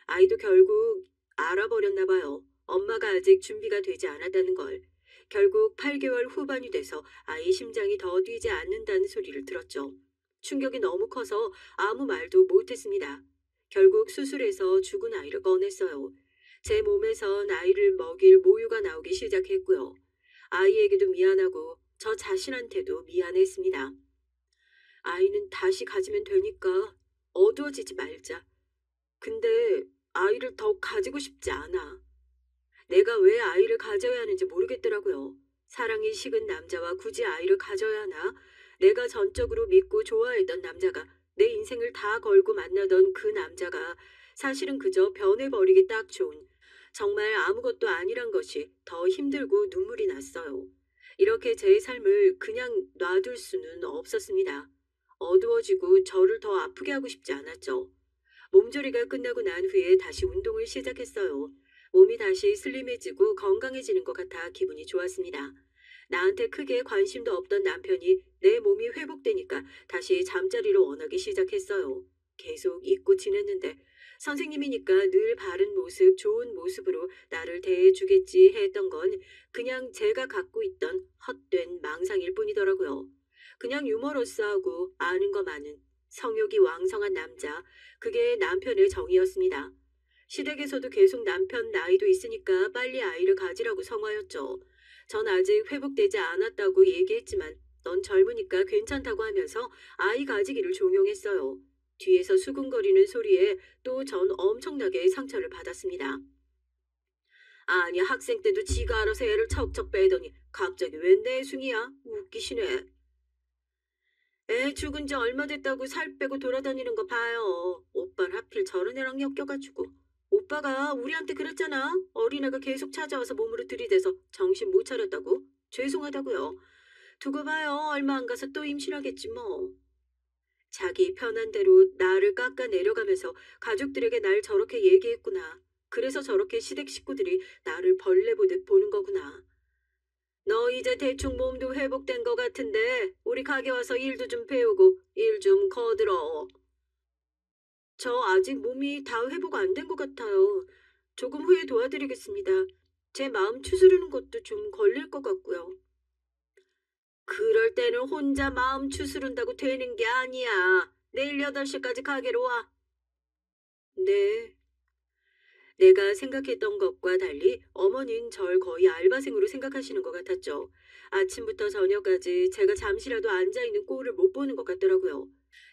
아이도 결국 알아버렸나 봐요. 엄마가 아직 준비가 되지 않았다는 걸. 결국 8개월 후반이 돼서 아이 심장이 더 뛰지 않는다는 소리를 들었죠. 충격이 너무 커서 아무 말도 못했습니다. 결국 수술해서 죽은 아이를 꺼냈어요. 제 몸에선 아이를 먹일 모유가 나오기 시작했고요. 아이에게도 미안하고 저 자신한테도 미안했습니다. 아이는 다시 가지면 되니까 어두워지지 말자. 근데 아이를 더 가지고 싶지 않아. 내가 왜 아이를 가져야 하는지 모르겠더라고요. 사랑이 식은 남자와 굳이 아이를 가져야 하나? 내가 전적으로 믿고 좋아했던 남자가 내 인생을 다 걸고 만나던 그 남자가 사실은 그저 변해버리기 딱 좋은 정말 아무것도 아니란 것이 더 힘들고 눈물이 났어요. 이렇게 제 삶을 그냥 놔둘 수는 없었습니다. 어두워지고 저를 더 아프게 하고 싶지 않았죠. 몸조리가 끝나고 난 후에 다시 운동을 시작했어요. 몸이 다시 슬림해지고 건강해지는 것 같아 기분이 좋았습니다. 나한테 크게 관심도 없던 남편이 내 몸이 회복되니까 다시 잠자리를 원하기 시작했어요. 계속 잊고 지냈는데 선생님이니까 늘 바른 모습, 좋은 모습으로 나를 대해주겠지 했던 건 그냥 제가 갖고 있던 헛된 망상일 뿐이더라고요. 그냥 유머러스하고 아는 거 많은 성욕이 왕성한 남자, 그게 남편의 정이었습니다. 시댁에서도 계속 남편 나이도 있으니까 빨리 아이를 가지라고 성화였죠. 전 아직 회복되지 않았다고 얘기했지만 넌 젊으니까 괜찮다고 하면서 아이 가지기를 종용했어요. 뒤에서 수근거리는 소리에 또 전 엄청나게 상처를 받았습니다. 아니 학생 때도 지가 알아서 애를 척척 빼더니 갑자기 웬 내숭이야? 웃기시네. 애 죽은 지 얼마 됐다고 살 빼고 돌아다니는 거 봐요. 오빠는 하필 저런 애랑 엮여가지고. 오빠가 우리한테 그랬잖아. 어린애가 계속 찾아와서 몸으로 들이대서 정신 못 차렸다고. 죄송하다고요. 두고 봐요. 얼마 안 가서 또 임신하겠지 뭐. 자기 편한 대로 나를 깎아 내려가면서 가족들에게 날 저렇게 얘기했구나. 그래서 저렇게 시댁 식구들이 나를 벌레 보듯 보는 거구나. 너 이제 대충 몸도 회복된 것 같은데 우리 가게 와서 일도 좀 배우고 일 좀 거들어. 저 아직 몸이 다 회복 안 된 것 같아요. 조금 후에 도와드리겠습니다. 제 마음 추스르는 것도 좀 걸릴 것 같고요. 그럴 때는 혼자 마음 추스른다고 되는 게 아니야. 내일 8시까지 가게로 와. 네. 내가 생각했던 것과 달리 어머니는 절 거의 알바생으로 생각하시는 것 같았죠. 아침부터 저녁까지 제가 잠시라도 앉아있는 꼴을 못 보는 것 같더라고요.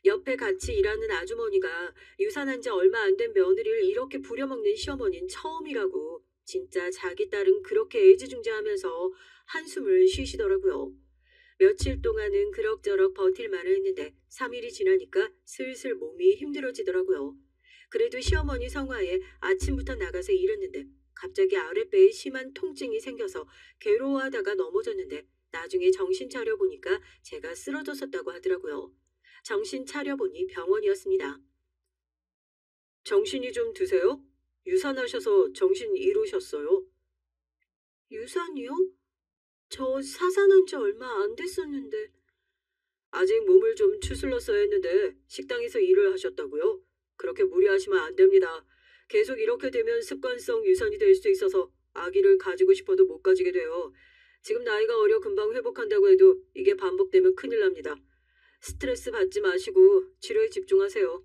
옆에 같이 일하는 아주머니가 유산한 지 얼마 안 된 며느리를 이렇게 부려먹는 시어머니는 처음이라고 진짜 자기 딸은 그렇게 애지중지하면서 한숨을 쉬시더라고요. 며칠 동안은 그럭저럭 버틸만은 했는데 3일이 지나니까 슬슬 몸이 힘들어지더라고요. 그래도 시어머니 성화에 아침부터 나가서 일했는데 갑자기 아랫배에 심한 통증이 생겨서 괴로워하다가 넘어졌는데 나중에 정신 차려 보니까 제가 쓰러졌었다고 하더라고요. 정신 차려 보니 병원이었습니다. 정신이 좀 드세요? 유산하셔서 정신 잃으셨어요? 유산이요? 저 사산한 지 얼마 안 됐었는데. 아직 몸을 좀 추슬렀어야 했는데 식당에서 일을 하셨다고요? 그렇게 무리하시면 안 됩니다. 계속 이렇게 되면 습관성 유산이 될 수 있어서 아기를 가지고 싶어도 못 가지게 돼요. 지금 나이가 어려 금방 회복한다고 해도 이게 반복되면 큰일 납니다. 스트레스 받지 마시고 치료에 집중하세요.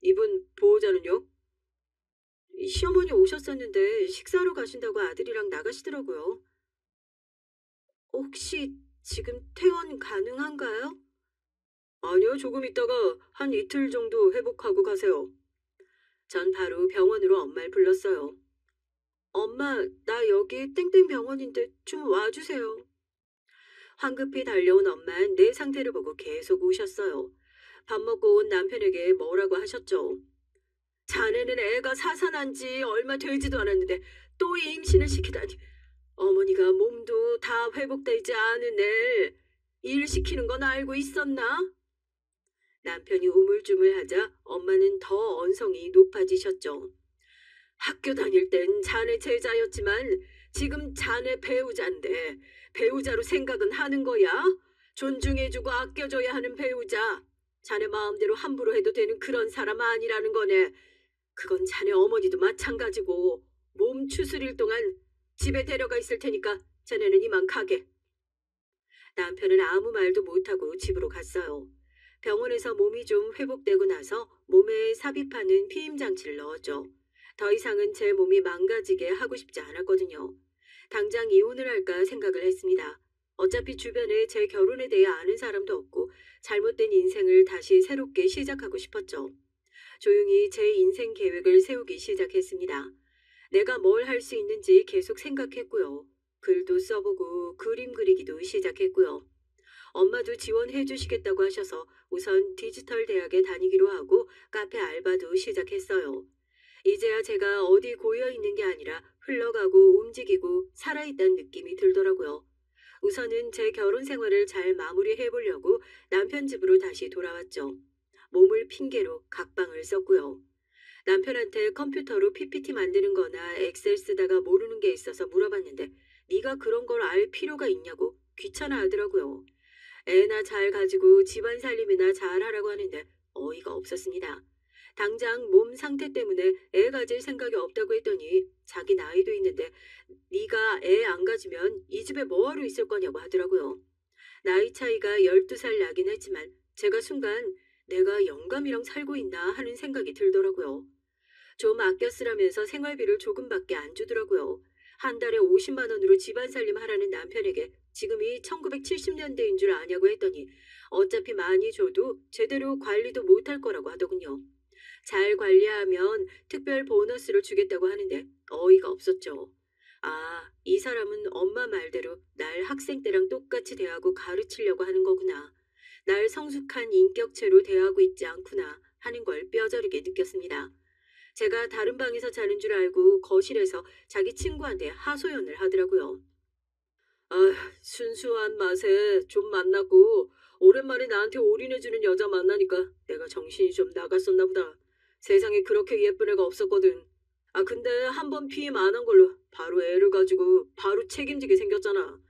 이분 보호자는요? 시어머니 오셨었는데 식사하러 가신다고 아들이랑 나가시더라고요. 혹시 지금 퇴원 가능한가요? 아니요, 조금 있다가 한 이틀 정도 회복하고 가세요. 전 바로 병원으로 엄마를 불렀어요. 엄마, 나 여기 땡땡 병원인데 좀 와주세요. 황급히 달려온 엄마는 내 상태를 보고 계속 우셨어요. 밥 먹고 온 남편에게 뭐라고 하셨죠. 자네는 애가 사산한 지 얼마 되지도 않았는데 또 임신을 시키다니. 어머니가 몸도 다 회복되지 않은 애 일 시키는 건 알고 있었나? 남편이 우물쭈물하자 엄마는 더 언성이 높아지셨죠. 학교 다닐 땐 자네 제자였지만 지금 자네 배우자인데 배우자로 생각은 하는 거야? 존중해주고 아껴줘야 하는 배우자. 자네 마음대로 함부로 해도 되는 그런 사람 아니라는 거네. 그건 자네 어머니도 마찬가지고 몸 추스릴 동안 집에 데려가 있을 테니까 자네는 이만 가게. 남편은 아무 말도 못하고 집으로 갔어요. 병원에서 몸이 좀 회복되고 나서 몸에 삽입하는 피임 장치를 넣었죠. 더 이상은 제 몸이 망가지게 하고 싶지 않았거든요. 당장 이혼을 할까 생각을 했습니다. 어차피 주변에 제 결혼에 대해 아는 사람도 없고 잘못된 인생을 다시 새롭게 시작하고 싶었죠. 조용히 제 인생 계획을 세우기 시작했습니다. 내가 뭘 할 수 있는지 계속 생각했고요. 글도 써보고 그림 그리기도 시작했고요. 엄마도 지원해 주시겠다고 하셔서 우선 디지털 대학에 다니기로 하고 카페 알바도 시작했어요. 이제야 제가 어디 고여 있는 게 아니라 흘러가고 움직이고 살아있다는 느낌이 들더라고요. 우선은 제 결혼 생활을 잘 마무리해 보려고 남편 집으로 다시 돌아왔죠. 몸을 핑계로 각방을 썼고요. 남편한테 컴퓨터로 PPT 만드는 거나 엑셀 쓰다가 모르는 게 있어서 물어봤는데 네가 그런 걸 알 필요가 있냐고 귀찮아 하더라고요. 애나 잘 가지고 집안 살림이나 잘 하라고 하는데 어이가 없었습니다. 당장 몸 상태 때문에 애 가질 생각이 없다고 했더니 자기 나이도 있는데 네가 애 안 가지면 이 집에 뭐하러 있을 거냐고 하더라고요. 나이 차이가 12살 나긴 했지만 제가 순간 내가 영감이랑 살고 있나 하는 생각이 들더라고요. 좀 아껴 쓰라면서 생활비를 조금밖에 안 주더라고요. 한 달에 50만 원으로 집안 살림 하라는 남편에게 지금이 1970년대인 줄 아냐고 했더니 어차피 많이 줘도 제대로 관리도 못할 거라고 하더군요. 잘 관리하면 특별 보너스를 주겠다고 하는데 어이가 없었죠. 아, 이 사람은 엄마 말대로 날 학생 때랑 똑같이 대하고 가르치려고 하는 거구나. 날 성숙한 인격체로 대하고 있지 않구나 하는 걸 뼈저리게 느꼈습니다. 제가 다른 방에서 자는 줄 알고 거실에서 자기 친구한테 하소연을 하더라고요. 아, 순수한 맛에 좀 만나고 오랜만에 나한테 올인해주는 여자 만나니까 내가 정신이 좀 나갔었나 보다. 세상에 그렇게 예쁜 애가 없었거든. 아, 근데 한 번 피임 안 한 걸로 바로 애를 가지고 바로 책임지게 생겼잖아.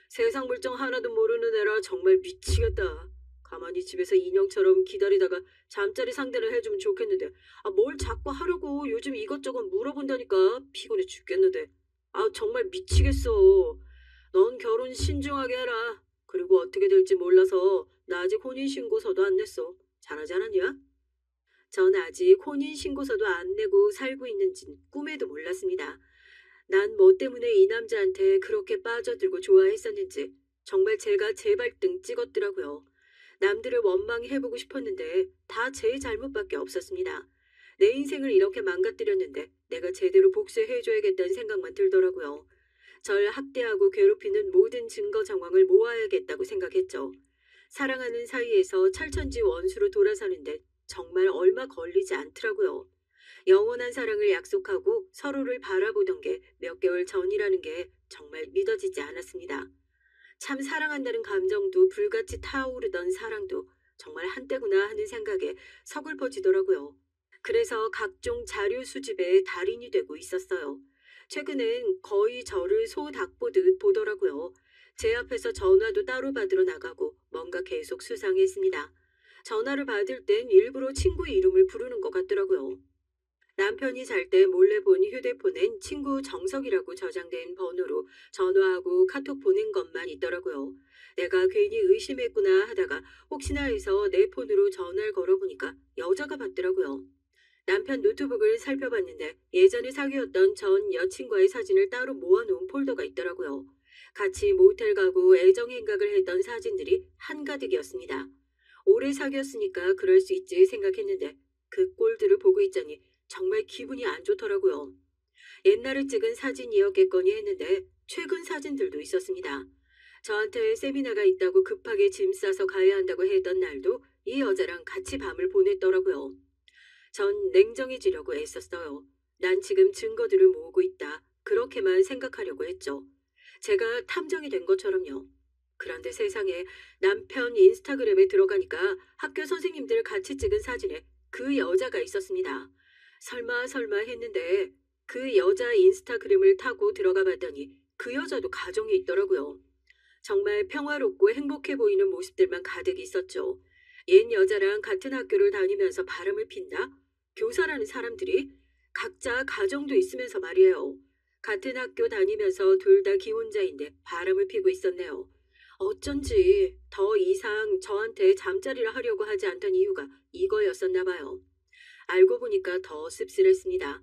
세상 물정 하나도 모르는 애라 정말 미치겠다. 가만히 집에서 인형처럼 기다리다가 잠자리 상대를 해주면 좋겠는데 아, 뭘 자꾸 하려고 요즘 이것저것 물어본다니까 피곤해 죽겠는데 아 정말 미치겠어. 넌 결혼 신중하게 해라. 그리고 어떻게 될지 몰라서 나 아직 혼인신고서도 안 냈어. 잘하지 않았냐? 전 아직 혼인신고서도 안 내고 살고 있는진 꿈에도 몰랐습니다. 난 뭐 때문에 이 남자한테 그렇게 빠져들고 좋아했었는지 정말 제가 제 발등 찍었더라고요. 남들을 원망해보고 싶었는데 다 제 잘못밖에 없었습니다. 내 인생을 이렇게 망가뜨렸는데 내가 제대로 복수해줘야겠다는 생각만 들더라고요. 절 학대하고 괴롭히는 모든 증거 정황을 모아야겠다고 생각했죠. 사랑하는 사이에서 철천지 원수로 돌아서는데 정말 얼마 걸리지 않더라고요. 영원한 사랑을 약속하고 서로를 바라보던 게 몇 개월 전이라는 게 정말 믿어지지 않았습니다. 참 사랑한다는 감정도 불같이 타오르던 사랑도 정말 한때구나 하는 생각에 서글퍼지더라고요. 그래서 각종 자료 수집에 달인이 되고 있었어요. 최근엔 거의 저를 소 닭 보듯 보더라고요. 제 앞에서 전화도 따로 받으러 나가고 뭔가 계속 수상했습니다. 전화를 받을 땐 일부러 친구 이름을 부르는 것 같더라고요. 남편이 잘 때 몰래 본 휴대폰엔 친구 정석이라고 저장된 번호로 전화하고 카톡 보낸 것만 있더라고요. 내가 괜히 의심했구나 하다가 혹시나 해서 내 폰으로 전화를 걸어보니까 여자가 받더라고요. 남편 노트북을 살펴봤는데 예전에 사귀었던 전 여친과의 사진을 따로 모아놓은 폴더가 있더라고요. 같이 모텔 가고 애정 행각을 했던 사진들이 한가득이었습니다. 오래 사귀었으니까 그럴 수 있지 생각했는데 그 꼴들을 보고 있자니 정말 기분이 안 좋더라고요. 옛날에 찍은 사진이었겠거니 했는데 최근 사진들도 있었습니다. 저한테 세미나가 있다고 급하게 짐 싸서 가야 한다고 했던 날도 이 여자랑 같이 밤을 보냈더라고요. 전 냉정해지려고 애썼어요. 난 지금 증거들을 모으고 있다. 그렇게만 생각하려고 했죠. 제가 탐정이 된 것처럼요. 그런데 세상에 남편 인스타그램에 들어가니까 학교 선생님들 같이 찍은 사진에 그 여자가 있었습니다. 설마 설마 했는데 그 여자 인스타그램을 타고 들어가 봤더니 그 여자도 가정이 있더라고요. 정말 평화롭고 행복해 보이는 모습들만 가득 있었죠. 옛 여자랑 같은 학교를 다니면서 바람을 핀다? 교사라는 사람들이 각자 가정도 있으면서 말이에요. 같은 학교 다니면서 둘 다 기혼자인데 바람을 피고 있었네요. 어쩐지 더 이상 저한테 잠자리를 하려고 하지 않던 이유가 이거였었나 봐요. 알고 보니까 더 씁쓸했습니다.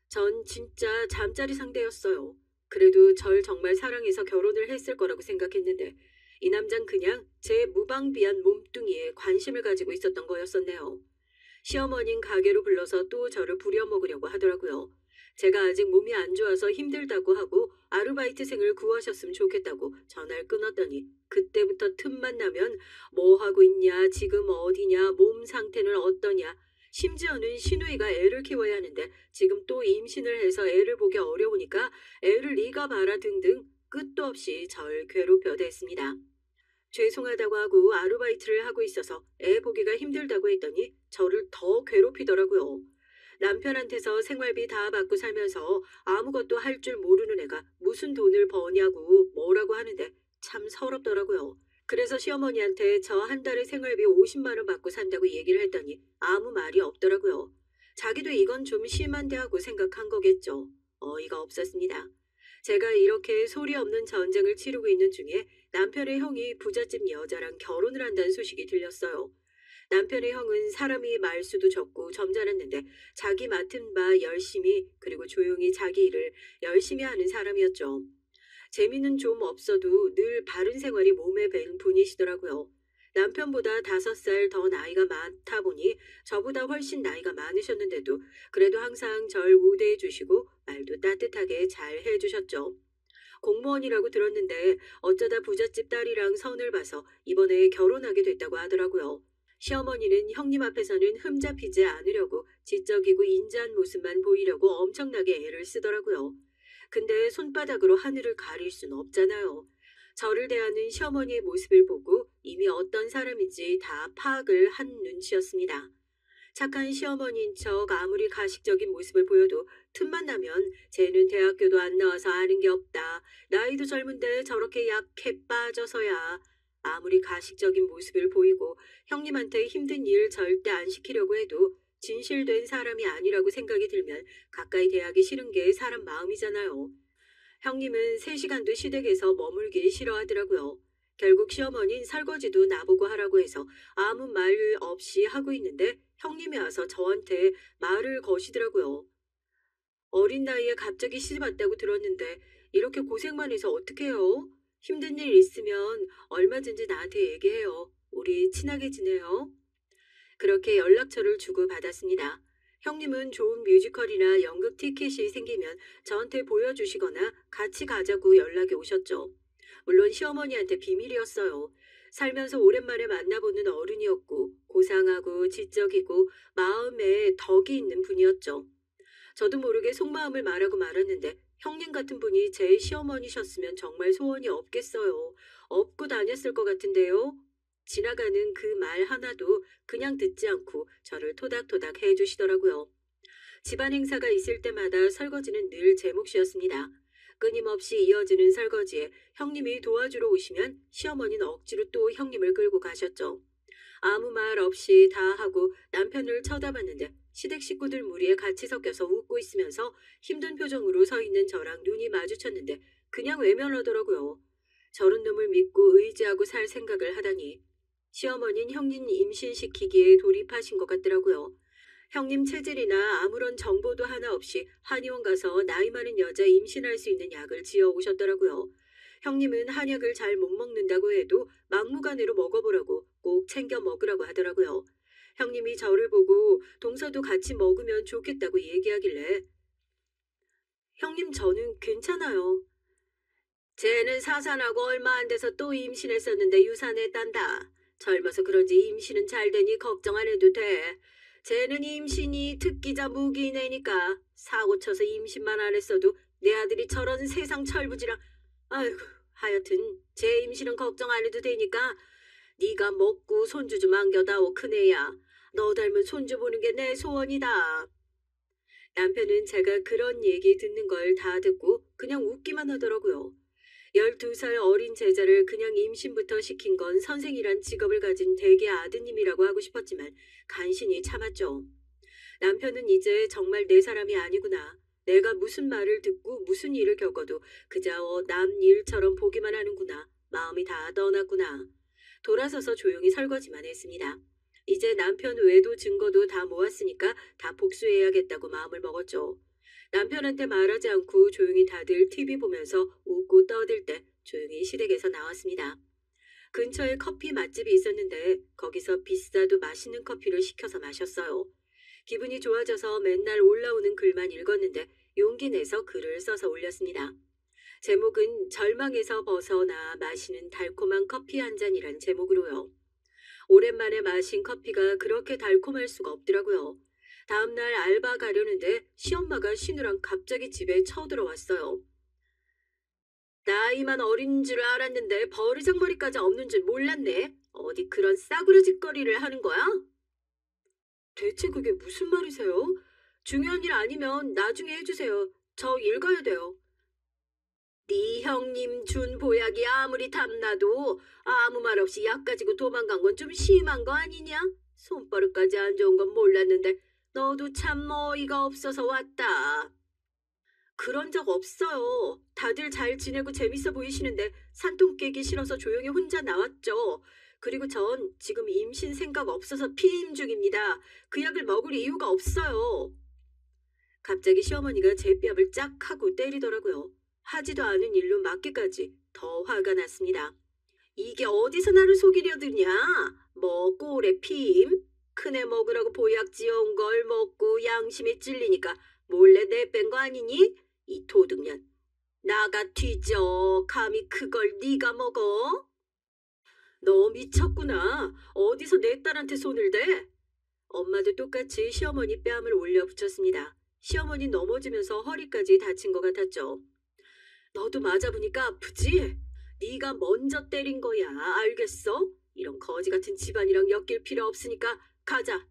전 진짜 잠자리 상대였어요. 그래도 절 정말 사랑해서 결혼을 했을 거라고 생각했는데 이 남잔 그냥 제 무방비한 몸뚱이에 관심을 가지고 있었던 거였었네요. 시어머닌 가게로 불러서 또 저를 부려먹으려고 하더라고요. 제가 아직 몸이 안 좋아서 힘들다고 하고 아르바이트생을 구하셨으면 좋겠다고 전화를 끊었더니 그때부터 틈만 나면 뭐 하고 있냐, 지금 어디냐, 몸 상태는 어떠냐, 심지어는 시누이가 애를 키워야 하는데 지금 또 임신을 해서 애를 보기 어려우니까 애를 네가 봐라 등등 끝도 없이 절 괴롭혀댔습니다. 죄송하다고 하고 아르바이트를 하고 있어서 애 보기가 힘들다고 했더니 저를 더 괴롭히더라고요. 남편한테서 생활비 다 받고 살면서 아무것도 할 줄 모르는 애가 무슨 돈을 버냐고 뭐라고 하는데 참 서럽더라고요. 그래서 시어머니한테 저 한 달에 생활비 50만 원 받고 산다고 얘기를 했더니 아무 말이 없더라고요. 자기도 이건 좀 심한데 하고 생각한 거겠죠. 어이가 없었습니다. 제가 이렇게 소리 없는 전쟁을 치르고 있는 중에 남편의 형이 부잣집 여자랑 결혼을 한다는 소식이 들렸어요. 남편의 형은 사람이 말수도 적고 점잖았는데 자기 맡은 바 열심히 그리고 조용히 자기 일을 열심히 하는 사람이었죠. 재미는 좀 없어도 늘 바른 생활이 몸에 밴 분이시더라고요. 남편보다 5살 더 나이가 많다 보니 저보다 훨씬 나이가 많으셨는데도 그래도 항상 절 우대해 주시고 말도 따뜻하게 잘 해주셨죠. 공무원이라고 들었는데 어쩌다 부잣집 딸이랑 선을 봐서 이번에 결혼하게 됐다고 하더라고요. 시어머니는 형님 앞에서는 흠잡히지 않으려고 지적이고 인자한 모습만 보이려고 엄청나게 애를 쓰더라고요. 근데 손바닥으로 하늘을 가릴 순 없잖아요. 저를 대하는 시어머니의 모습을 보고 이미 어떤 사람인지 다 파악을 한 눈치였습니다. 착한 시어머니인 척 아무리 가식적인 모습을 보여도 틈만 나면 쟤는 대학교도 안 나와서 아는 게 없다. 나이도 젊은데 저렇게 약해 빠져서야. 아무리 가식적인 모습을 보이고 형님한테 힘든 일 절대 안 시키려고 해도 진실된 사람이 아니라고 생각이 들면 가까이 대하기 싫은 게 사람 마음이잖아요. 형님은 3시간도 시댁에서 머물기 싫어하더라고요. 결국 시어머니는 설거지도 나보고 하라고 해서 아무 말 없이 하고 있는데 형님이 와서 저한테 말을 거시더라고요. 어린 나이에 갑자기 시집 왔다고 들었는데 이렇게 고생만 해서 어떡해요? 힘든 일 있으면 얼마든지 나한테 얘기해요. 우리 친하게 지내요. 그렇게 연락처를 주고받았습니다. 형님은 좋은 뮤지컬이나 연극 티켓이 생기면 저한테 보여주시거나 같이 가자고 연락이 오셨죠. 물론 시어머니한테 비밀이었어요. 살면서 오랜만에 만나보는 어른이었고 고상하고 지적이고 마음에 덕이 있는 분이었죠. 저도 모르게 속마음을 말하고 말았는데 형님 같은 분이 제 시어머니셨으면 정말 소원이 없겠어요. 업고 다녔을 것 같은데요. 지나가는 그 말 하나도 그냥 듣지 않고 저를 토닥토닥 해주시더라고요. 집안 행사가 있을 때마다 설거지는 늘 제 몫이었습니다. 끊임없이 이어지는 설거지에 형님이 도와주러 오시면 시어머니는 억지로 또 형님을 끌고 가셨죠. 아무 말 없이 다 하고 남편을 쳐다봤는데 시댁 식구들 무리에 같이 섞여서 웃고 있으면서 힘든 표정으로 서 있는 저랑 눈이 마주쳤는데 그냥 외면하더라고요. 저런 놈을 믿고 의지하고 살 생각을 하다니. 시어머니는 형님 임신시키기에 돌입하신 것 같더라고요. 형님 체질이나 아무런 정보도 하나 없이 한의원 가서 나이 많은 여자 임신할 수 있는 약을 지어 오셨더라고요. 형님은 한약을 잘 못 먹는다고 해도 막무가내로 먹어보라고 꼭 챙겨 먹으라고 하더라고요. 형님이 저를 보고 동서도 같이 먹으면 좋겠다고 얘기하길래 형님 저는 괜찮아요. 쟤는 사산하고 얼마 안 돼서 또 임신했었는데 유산했단다. 젊어서 그런지 임신은 잘 되니 걱정 안 해도 돼. 쟤는 임신이 특기자 무기내니까 사고 쳐서 임신만 안 했어도 내 아들이 저런 세상 철부지랑 아이고 하여튼 제 임신은 걱정 안 해도 되니까 네가 먹고 손주 좀 안겨다오 큰애야. 너 닮은 손주 보는 게 내 소원이다. 남편은 제가 그런 얘기 듣는 걸 다 듣고 그냥 웃기만 하더라고요. 12살 어린 제자를 그냥 임신부터 시킨 건 선생이란 직업을 가진 대개 아드님이라고 하고 싶었지만 간신히 참았죠. 남편은 이제 정말 내 사람이 아니구나. 내가 무슨 말을 듣고 무슨 일을 겪어도 그저 남 일처럼 보기만 하는구나. 마음이 다 떠났구나. 돌아서서 조용히 설거지만 했습니다. 이제 남편 외도 증거도 다 모았으니까 다 복수해야겠다고 마음을 먹었죠. 남편한테 말하지 않고 조용히 다들 TV 보면서 웃고 떠들 때 조용히 시댁에서 나왔습니다. 근처에 커피 맛집이 있었는데 거기서 비싸도 맛있는 커피를 시켜서 마셨어요. 기분이 좋아져서 맨날 올라오는 글만 읽었는데 용기 내서 글을 써서 올렸습니다. 제목은 절망에서 벗어나 마시는 달콤한 커피 한 잔이란 제목으로요. 오랜만에 마신 커피가 그렇게 달콤할 수가 없더라고요. 다음날 알바 가려는데 시엄마가 쉬느랑 갑자기 집에 쳐들어왔어요. 나이만 어린 줄 알았는데 버르장머리까지 없는 줄 몰랐네. 어디 그런 싸구려 짓거리를 하는 거야? 대체 그게 무슨 말이세요? 중요한 일 아니면 나중에 해주세요. 저 일 가야 돼요. 네 형님 준 보약이 아무리 탐나도 아무 말 없이 약 가지고 도망간 건 좀 심한 거 아니냐? 손버릇까지 안 좋은 건 몰랐는데 너도 참 어이가 없어서 왔다. 그런 적 없어요. 다들 잘 지내고 재밌어 보이시는데 산통 깨기 싫어서 조용히 혼자 나왔죠. 그리고 전 지금 임신 생각 없어서 피임 중입니다. 그 약을 먹을 이유가 없어요. 갑자기 시어머니가 제 뺨을 짝 하고 때리더라고요. 하지도 않은 일로 맞기까지 더 화가 났습니다. 이게 어디서 나를 속이려 드냐? 뭐 꼴에 피임? 큰애 먹으라고 보약 지어온 걸 먹고 양심에 찔리니까 몰래 내뺀 거 아니니? 이 도둑년. 나가 뒤져. 감히 그걸 네가 먹어? 너 미쳤구나. 어디서 내 딸한테 손을 대? 엄마도 똑같이 시어머니 뺨을 올려 붙였습니다. 시어머니 넘어지면서 허리까지 다친 것 같았죠. 너도 맞아보니까 아프지? 네가 먼저 때린 거야. 알겠어? 이런 거지 같은 집안이랑 엮일 필요 없으니까 가자.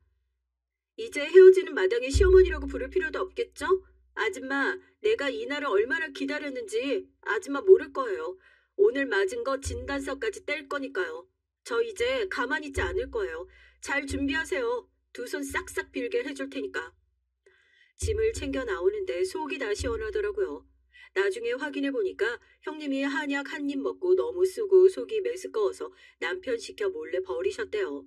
이제 헤어지는 마당에 시어머니라고 부를 필요도 없겠죠? 아줌마, 내가 이날을 얼마나 기다렸는지 아줌마 모를 거예요. 오늘 맞은 거 진단서까지 뗄 거니까요. 저 이제 가만히 있지 않을 거예요. 잘 준비하세요. 두 손 싹싹 빌게 해줄 테니까. 짐을 챙겨 나오는데 속이 다 시원하더라고요. 나중에 확인해 보니까 형님이 한약 한 입 먹고 너무 쓰고 속이 메스꺼워서 남편 시켜 몰래 버리셨대요.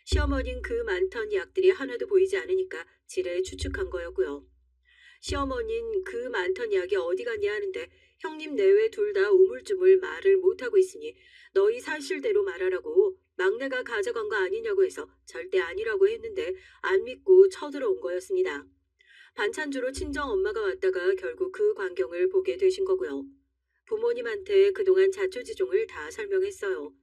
시어머니는 그 많던 약들이 하나도 보이지 않으니까 지레 추측한 거였고요. 시어머니는 그 많던 약이 어디 갔냐 하는데 형님 내외 둘 다 우물쭈물 말을 못하고 있으니 너희 사실대로 말하라고 막내가 가져간 거 아니냐고 해서 절대 아니라고 했는데 안 믿고 쳐들어온 거였습니다. 반찬주로 친정 엄마가 왔다가 결국 그 광경을 보게 되신 거고요. 부모님한테 그동안 자초지종을 다 설명했어요.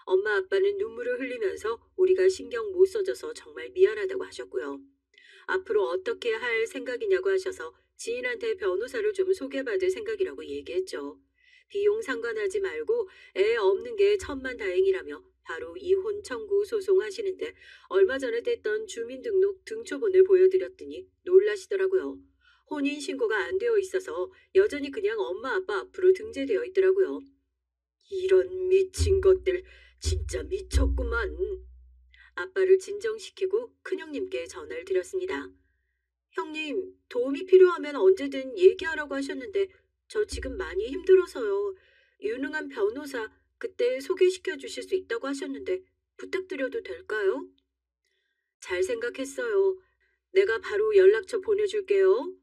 엄마 아빠는 눈물을 흘리면서 우리가 신경 못 써줘서 정말 미안하다고 하셨고요. 앞으로 어떻게 할 생각이냐고 하셔서 지인한테 변호사를 좀 소개받을 생각이라고 얘기했죠. 비용 상관하지 말고 애 없는 게 천만다행이라며 바로 이혼 청구 소송하시는데 얼마 전에 뗐던 주민등록 등초본을 보여드렸더니 놀라시더라고요. 혼인신고가 안 되어 있어서 여전히 그냥 엄마 아빠 앞으로 등재되어 있더라고요. 이런 미친 것들 진짜 미쳤구만. 아빠를 진정시키고 큰형님께 전화를 드렸습니다. 형님, 도움이 필요하면 언제든 얘기하라고 하셨는데 저 지금 많이 힘들어서요. 유능한 변호사 그때 소개시켜 주실 수 있다고 하셨는데 부탁드려도 될까요? 잘 생각했어요. 내가 바로 연락처 보내줄게요.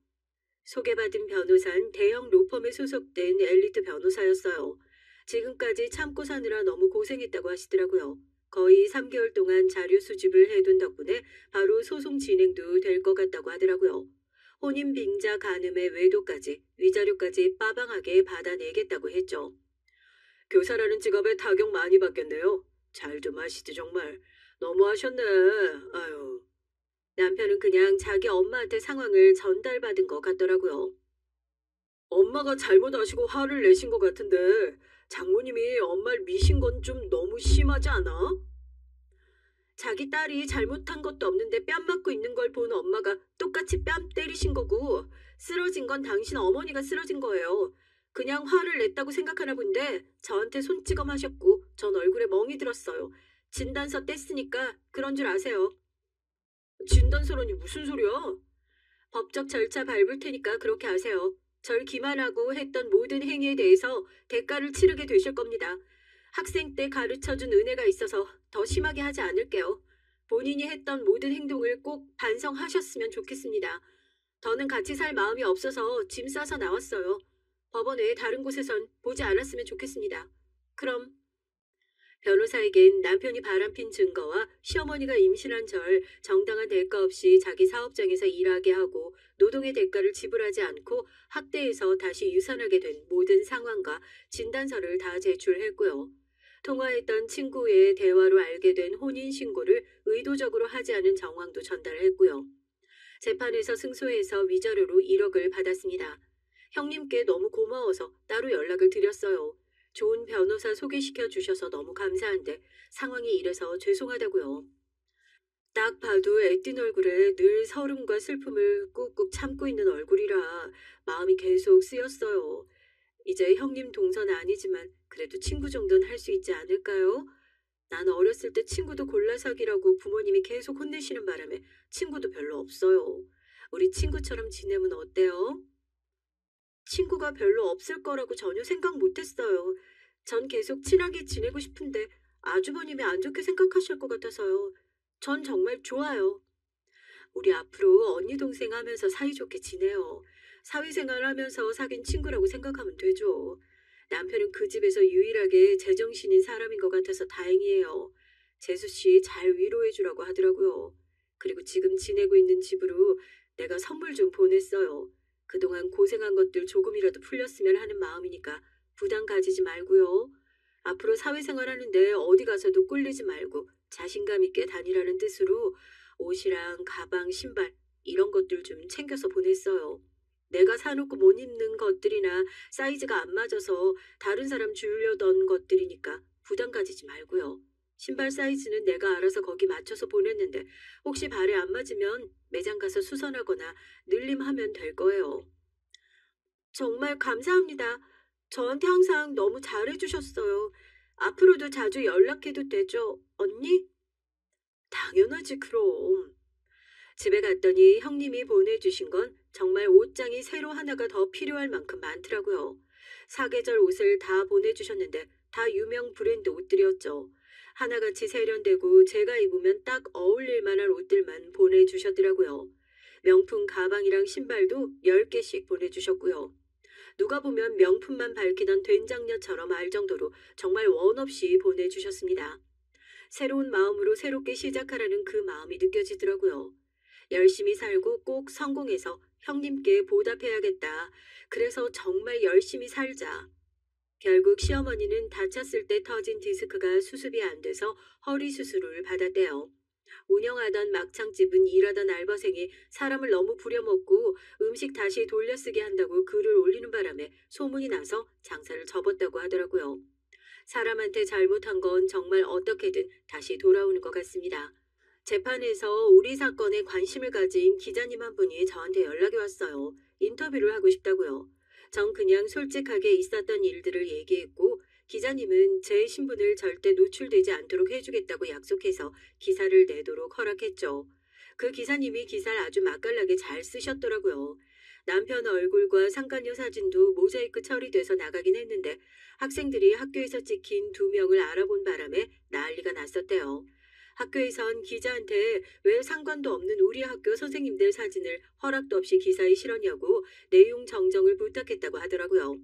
소개받은 변호사는 대형 로펌에 소속된 엘리트 변호사였어요. 지금까지 참고 사느라 너무 고생했다고 하시더라고요. 거의 3개월 동안 자료 수집을 해둔 덕분에 바로 소송 진행도 될 것 같다고 하더라고요. 혼인 빙자 간음의 외도까지 위자료까지 빠방하게 받아내겠다고 했죠. 교사라는 직업에 타격 많이 받겠네요. 잘 좀 하시지 정말. 너무하셨네. 아유. 남편은 그냥 자기 엄마한테 상황을 전달받은 것 같더라고요. 엄마가 잘못 아시고 화를 내신 것 같은데 장모님이 엄마를 미신 건 좀 너무 심하지 않아? 자기 딸이 잘못한 것도 없는데 뺨 맞고 있는 걸 본 엄마가 똑같이 뺨 때리신 거고 쓰러진 건 당신 어머니가 쓰러진 거예요. 그냥 화를 냈다고 생각하나 본데 저한테 손찌검하셨고 전 얼굴에 멍이 들었어요. 진단서 뗐으니까 그런 줄 아세요. 진단서라니 무슨 소리야? 법적 절차 밟을 테니까 그렇게 하세요. 절 기만하고 했던 모든 행위에 대해서 대가를 치르게 되실 겁니다. 학생 때 가르쳐준 은혜가 있어서 더 심하게 하지 않을게요. 본인이 했던 모든 행동을 꼭 반성하셨으면 좋겠습니다. 더는 같이 살 마음이 없어서 짐 싸서 나왔어요. 법원 외에 다른 곳에선 보지 않았으면 좋겠습니다. 그럼 변호사에겐 남편이 바람핀 증거와 시어머니가 임신한 절 정당한 대가 없이 자기 사업장에서 일하게 하고 노동의 대가를 지불하지 않고 학대해서 다시 유산하게 된 모든 상황과 진단서를 다 제출했고요. 통화했던 친구의 대화로 알게 된 혼인신고를 의도적으로 하지 않은 정황도 전달했고요. 재판에서 승소해서 위자료로 1억을 받았습니다. 형님께 너무 고마워서 따로 연락을 드렸어요. 좋은 변호사 소개시켜 주셔서 너무 감사한데 상황이 이래서 죄송하다고요. 딱 봐도 애띤 얼굴에 늘 서름과 슬픔을 꾹꾹 참고 있는 얼굴이라 마음이 계속 쓰였어요. 이제 형님 동선 아니지만 그래도 친구 정도는 할 수 있지 않을까요? 나는 어렸을 때 친구도 골라 사귀라고 부모님이 계속 혼내시는 바람에 친구도 별로 없어요. 우리 친구처럼 지내면 어때요? 친구가 별로 없을 거라고 전혀 생각 못 했어요. 전 계속 친하게 지내고 싶은데 아주버님이 안 좋게 생각하실 것 같아서요. 전 정말 좋아요. 우리 앞으로 언니 동생 하면서 사이좋게 지내요. 사회생활 하면서 사귄 친구라고 생각하면 되죠. 남편은 그 집에서 유일하게 제정신인 사람인 것 같아서 다행이에요. 재수 씨 잘 위로해 주라고 하더라고요. 그리고 지금 지내고 있는 집으로 내가 선물 좀 보냈어요. 그동안 고생한 것들 조금이라도 풀렸으면 하는 마음이니까 부담 가지지 말고요. 앞으로 사회생활 하는데 어디 가서도 꿀리지 말고 자신감 있게 다니라는 뜻으로 옷이랑 가방, 신발 이런 것들 좀 챙겨서 보냈어요. 내가 사놓고 못 입는 것들이나 사이즈가 안 맞아서 다른 사람 주려던 것들이니까 부담 가지지 말고요. 신발 사이즈는 내가 알아서 거기 맞춰서 보냈는데 혹시 발에 안 맞으면 매장 가서 수선하거나 늘림하면 될 거예요. 정말 감사합니다. 저한테 항상 너무 잘해주셨어요. 앞으로도 자주 연락해도 되죠, 언니? 당연하지, 그럼. 집에 갔더니 형님이 보내주신 건 정말 옷장이 새로 하나가 더 필요할 만큼 많더라고요. 사계절 옷을 다 보내주셨는데 다 유명 브랜드 옷들이었죠. 하나같이 세련되고 제가 입으면 딱 어울릴 만한 옷들만 보내주셨더라고요. 명품 가방이랑 신발도 10개씩 보내주셨고요. 누가 보면 명품만 밝히던 된장녀처럼 알 정도로 정말 원 없이 보내주셨습니다. 새로운 마음으로 새롭게 시작하라는 그 마음이 느껴지더라고요. 열심히 살고 꼭 성공해서 형님께 보답해야겠다. 그래서 정말 열심히 살자. 결국 시어머니는 다쳤을 때 터진 디스크가 수습이 안 돼서 허리 수술을 받았대요. 운영하던 막창집은 일하던 알바생이 사람을 너무 부려먹고 음식 다시 돌려쓰게 한다고 글을 올리는 바람에 소문이 나서 장사를 접었다고 하더라고요. 사람한테 잘못한 건 정말 어떻게든 다시 돌아오는 것 같습니다. 재판에서 우리 사건에 관심을 가진 기자님 한 분이 저한테 연락이 왔어요. 인터뷰를 하고 싶다고요. 전 그냥 솔직하게 있었던 일들을 얘기했고 기자님은 제 신분을 절대 노출되지 않도록 해주겠다고 약속해서 기사를 내도록 허락했죠. 그 기사님이 기사를 아주 맛깔나게 잘 쓰셨더라고요. 남편 얼굴과 상간녀 사진도 모자이크 처리돼서 나가긴 했는데 학생들이 학교에서 찍힌 두 명을 알아본 바람에 난리가 났었대요. 학교에선 기자한테 왜 상관도 없는 우리 학교 선생님들 사진을 허락도 없이 기사에 실었냐고 내용 정정을 부탁했다고 하더라고요.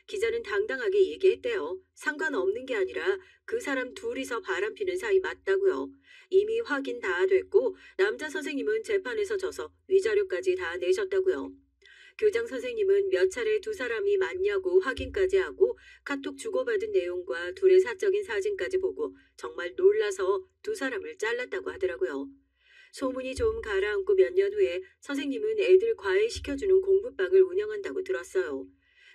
기자는 당당하게 얘기했대요. 상관없는 게 아니라 그 사람 둘이서 바람피는 사이 맞다고요. 이미 확인 다 됐고 남자 선생님은 재판에서 져서 위자료까지 다 내셨다고요. 교장 선생님은 몇 차례 두 사람이 맞냐고 확인까지 하고 카톡 주고받은 내용과 둘의 사적인 사진까지 보고 정말 놀라서 두 사람을 잘랐다고 하더라고요. 소문이 좀 가라앉고 몇 년 후에 선생님은 애들 과외시켜주는 공부방을 운영한다고 들었어요.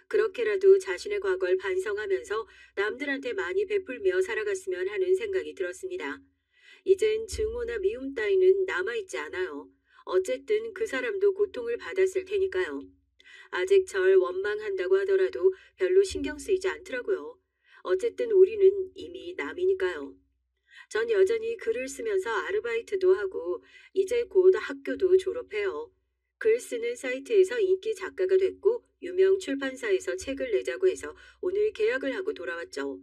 그렇게라도 자신의 과거를 반성하면서 남들한테 많이 베풀며 살아갔으면 하는 생각이 들었습니다. 이젠 증오나 미움 따위는 남아있지 않아요. 어쨌든 그 사람도 고통을 받았을 테니까요. 아직 절 원망한다고 하더라도 별로 신경 쓰이지 않더라고요. 어쨌든 우리는 이미 남이니까요. 전 여전히 글을 쓰면서 아르바이트도 하고 이제 곧 학교도 졸업해요. 글 쓰는 사이트에서 인기 작가가 됐고 유명 출판사에서 책을 내자고 해서 오늘 계약을 하고 돌아왔죠.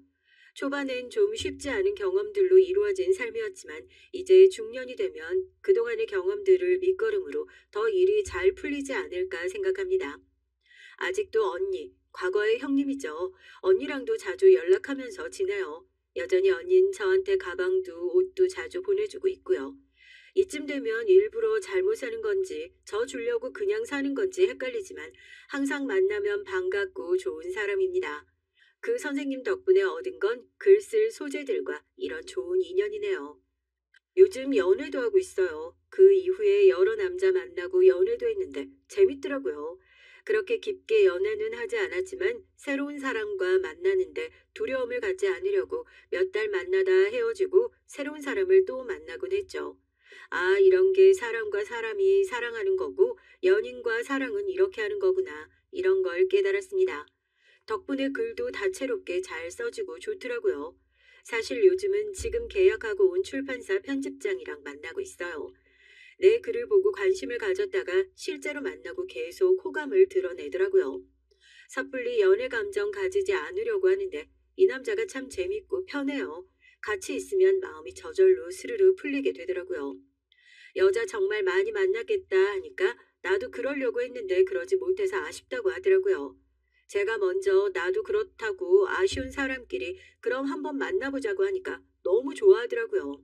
초반엔 좀 쉽지 않은 경험들로 이루어진 삶이었지만 이제 중년이 되면 그동안의 경험들을 밑거름으로 더 일이 잘 풀리지 않을까 생각합니다. 아직도 언니, 과거의 형님이죠. 언니랑도 자주 연락하면서 지내요. 여전히 언닌 저한테 가방도 옷도 자주 보내주고 있고요. 이쯤 되면 일부러 잘못 사는 건지 저 주려고 그냥 사는 건지 헷갈리지만 항상 만나면 반갑고 좋은 사람입니다. 그 선생님 덕분에 얻은 건 글 쓸 소재들과 이런 좋은 인연이네요. 요즘 연애도 하고 있어요. 그 이후에 여러 남자 만나고 연애도 했는데 재밌더라고요. 그렇게 깊게 연애는 하지 않았지만 새로운 사람과 만나는데 두려움을 갖지 않으려고 몇 달 만나다 헤어지고 새로운 사람을 또 만나곤 했죠. 아, 이런 게 사람과 사람이 사랑하는 거고 연인과 사랑은 이렇게 하는 거구나. 이런 걸 깨달았습니다. 덕분에 글도 다채롭게 잘 써지고 좋더라고요. 사실 요즘은 지금 계약하고 온 출판사 편집장이랑 만나고 있어요. 내 글을 보고 관심을 가졌다가 실제로 만나고 계속 호감을 드러내더라고요. 섣불리 연애 감정 가지지 않으려고 하는데 이 남자가 참 재밌고 편해요. 같이 있으면 마음이 저절로 스르르 풀리게 되더라고요. 여자 정말 많이 만났겠다 하니까 나도 그러려고 했는데 그러지 못해서 아쉽다고 하더라고요. 제가 먼저 나도 그렇다고 아쉬운 사람끼리 그럼 한번 만나보자고 하니까 너무 좋아하더라고요.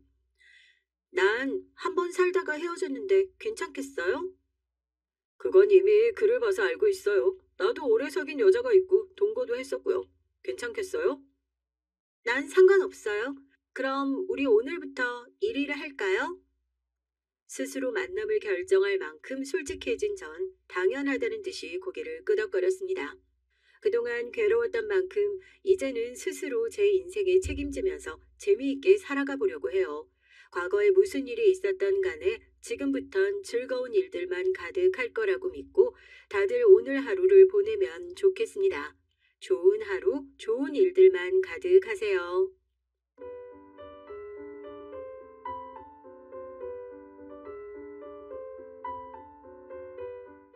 난 한 번 살다가 헤어졌는데 괜찮겠어요? 그건 이미 글을 봐서 알고 있어요. 나도 오래 사귄 여자가 있고 동거도 했었고요. 괜찮겠어요? 난 상관없어요. 그럼 우리 오늘부터 1위를 할까요? 스스로 만남을 결정할 만큼 솔직해진 전 당연하다는 듯이 고개를 끄덕거렸습니다. 그동안 괴로웠던 만큼 이제는 스스로 제 인생에 책임지면서 재미있게 살아가 보려고 해요. 과거에 무슨 일이 있었던 간에 지금부턴 즐거운 일들만 가득할 거라고 믿고 다들 오늘 하루를 보내면 좋겠습니다. 좋은 하루, 좋은 일들만 가득하세요.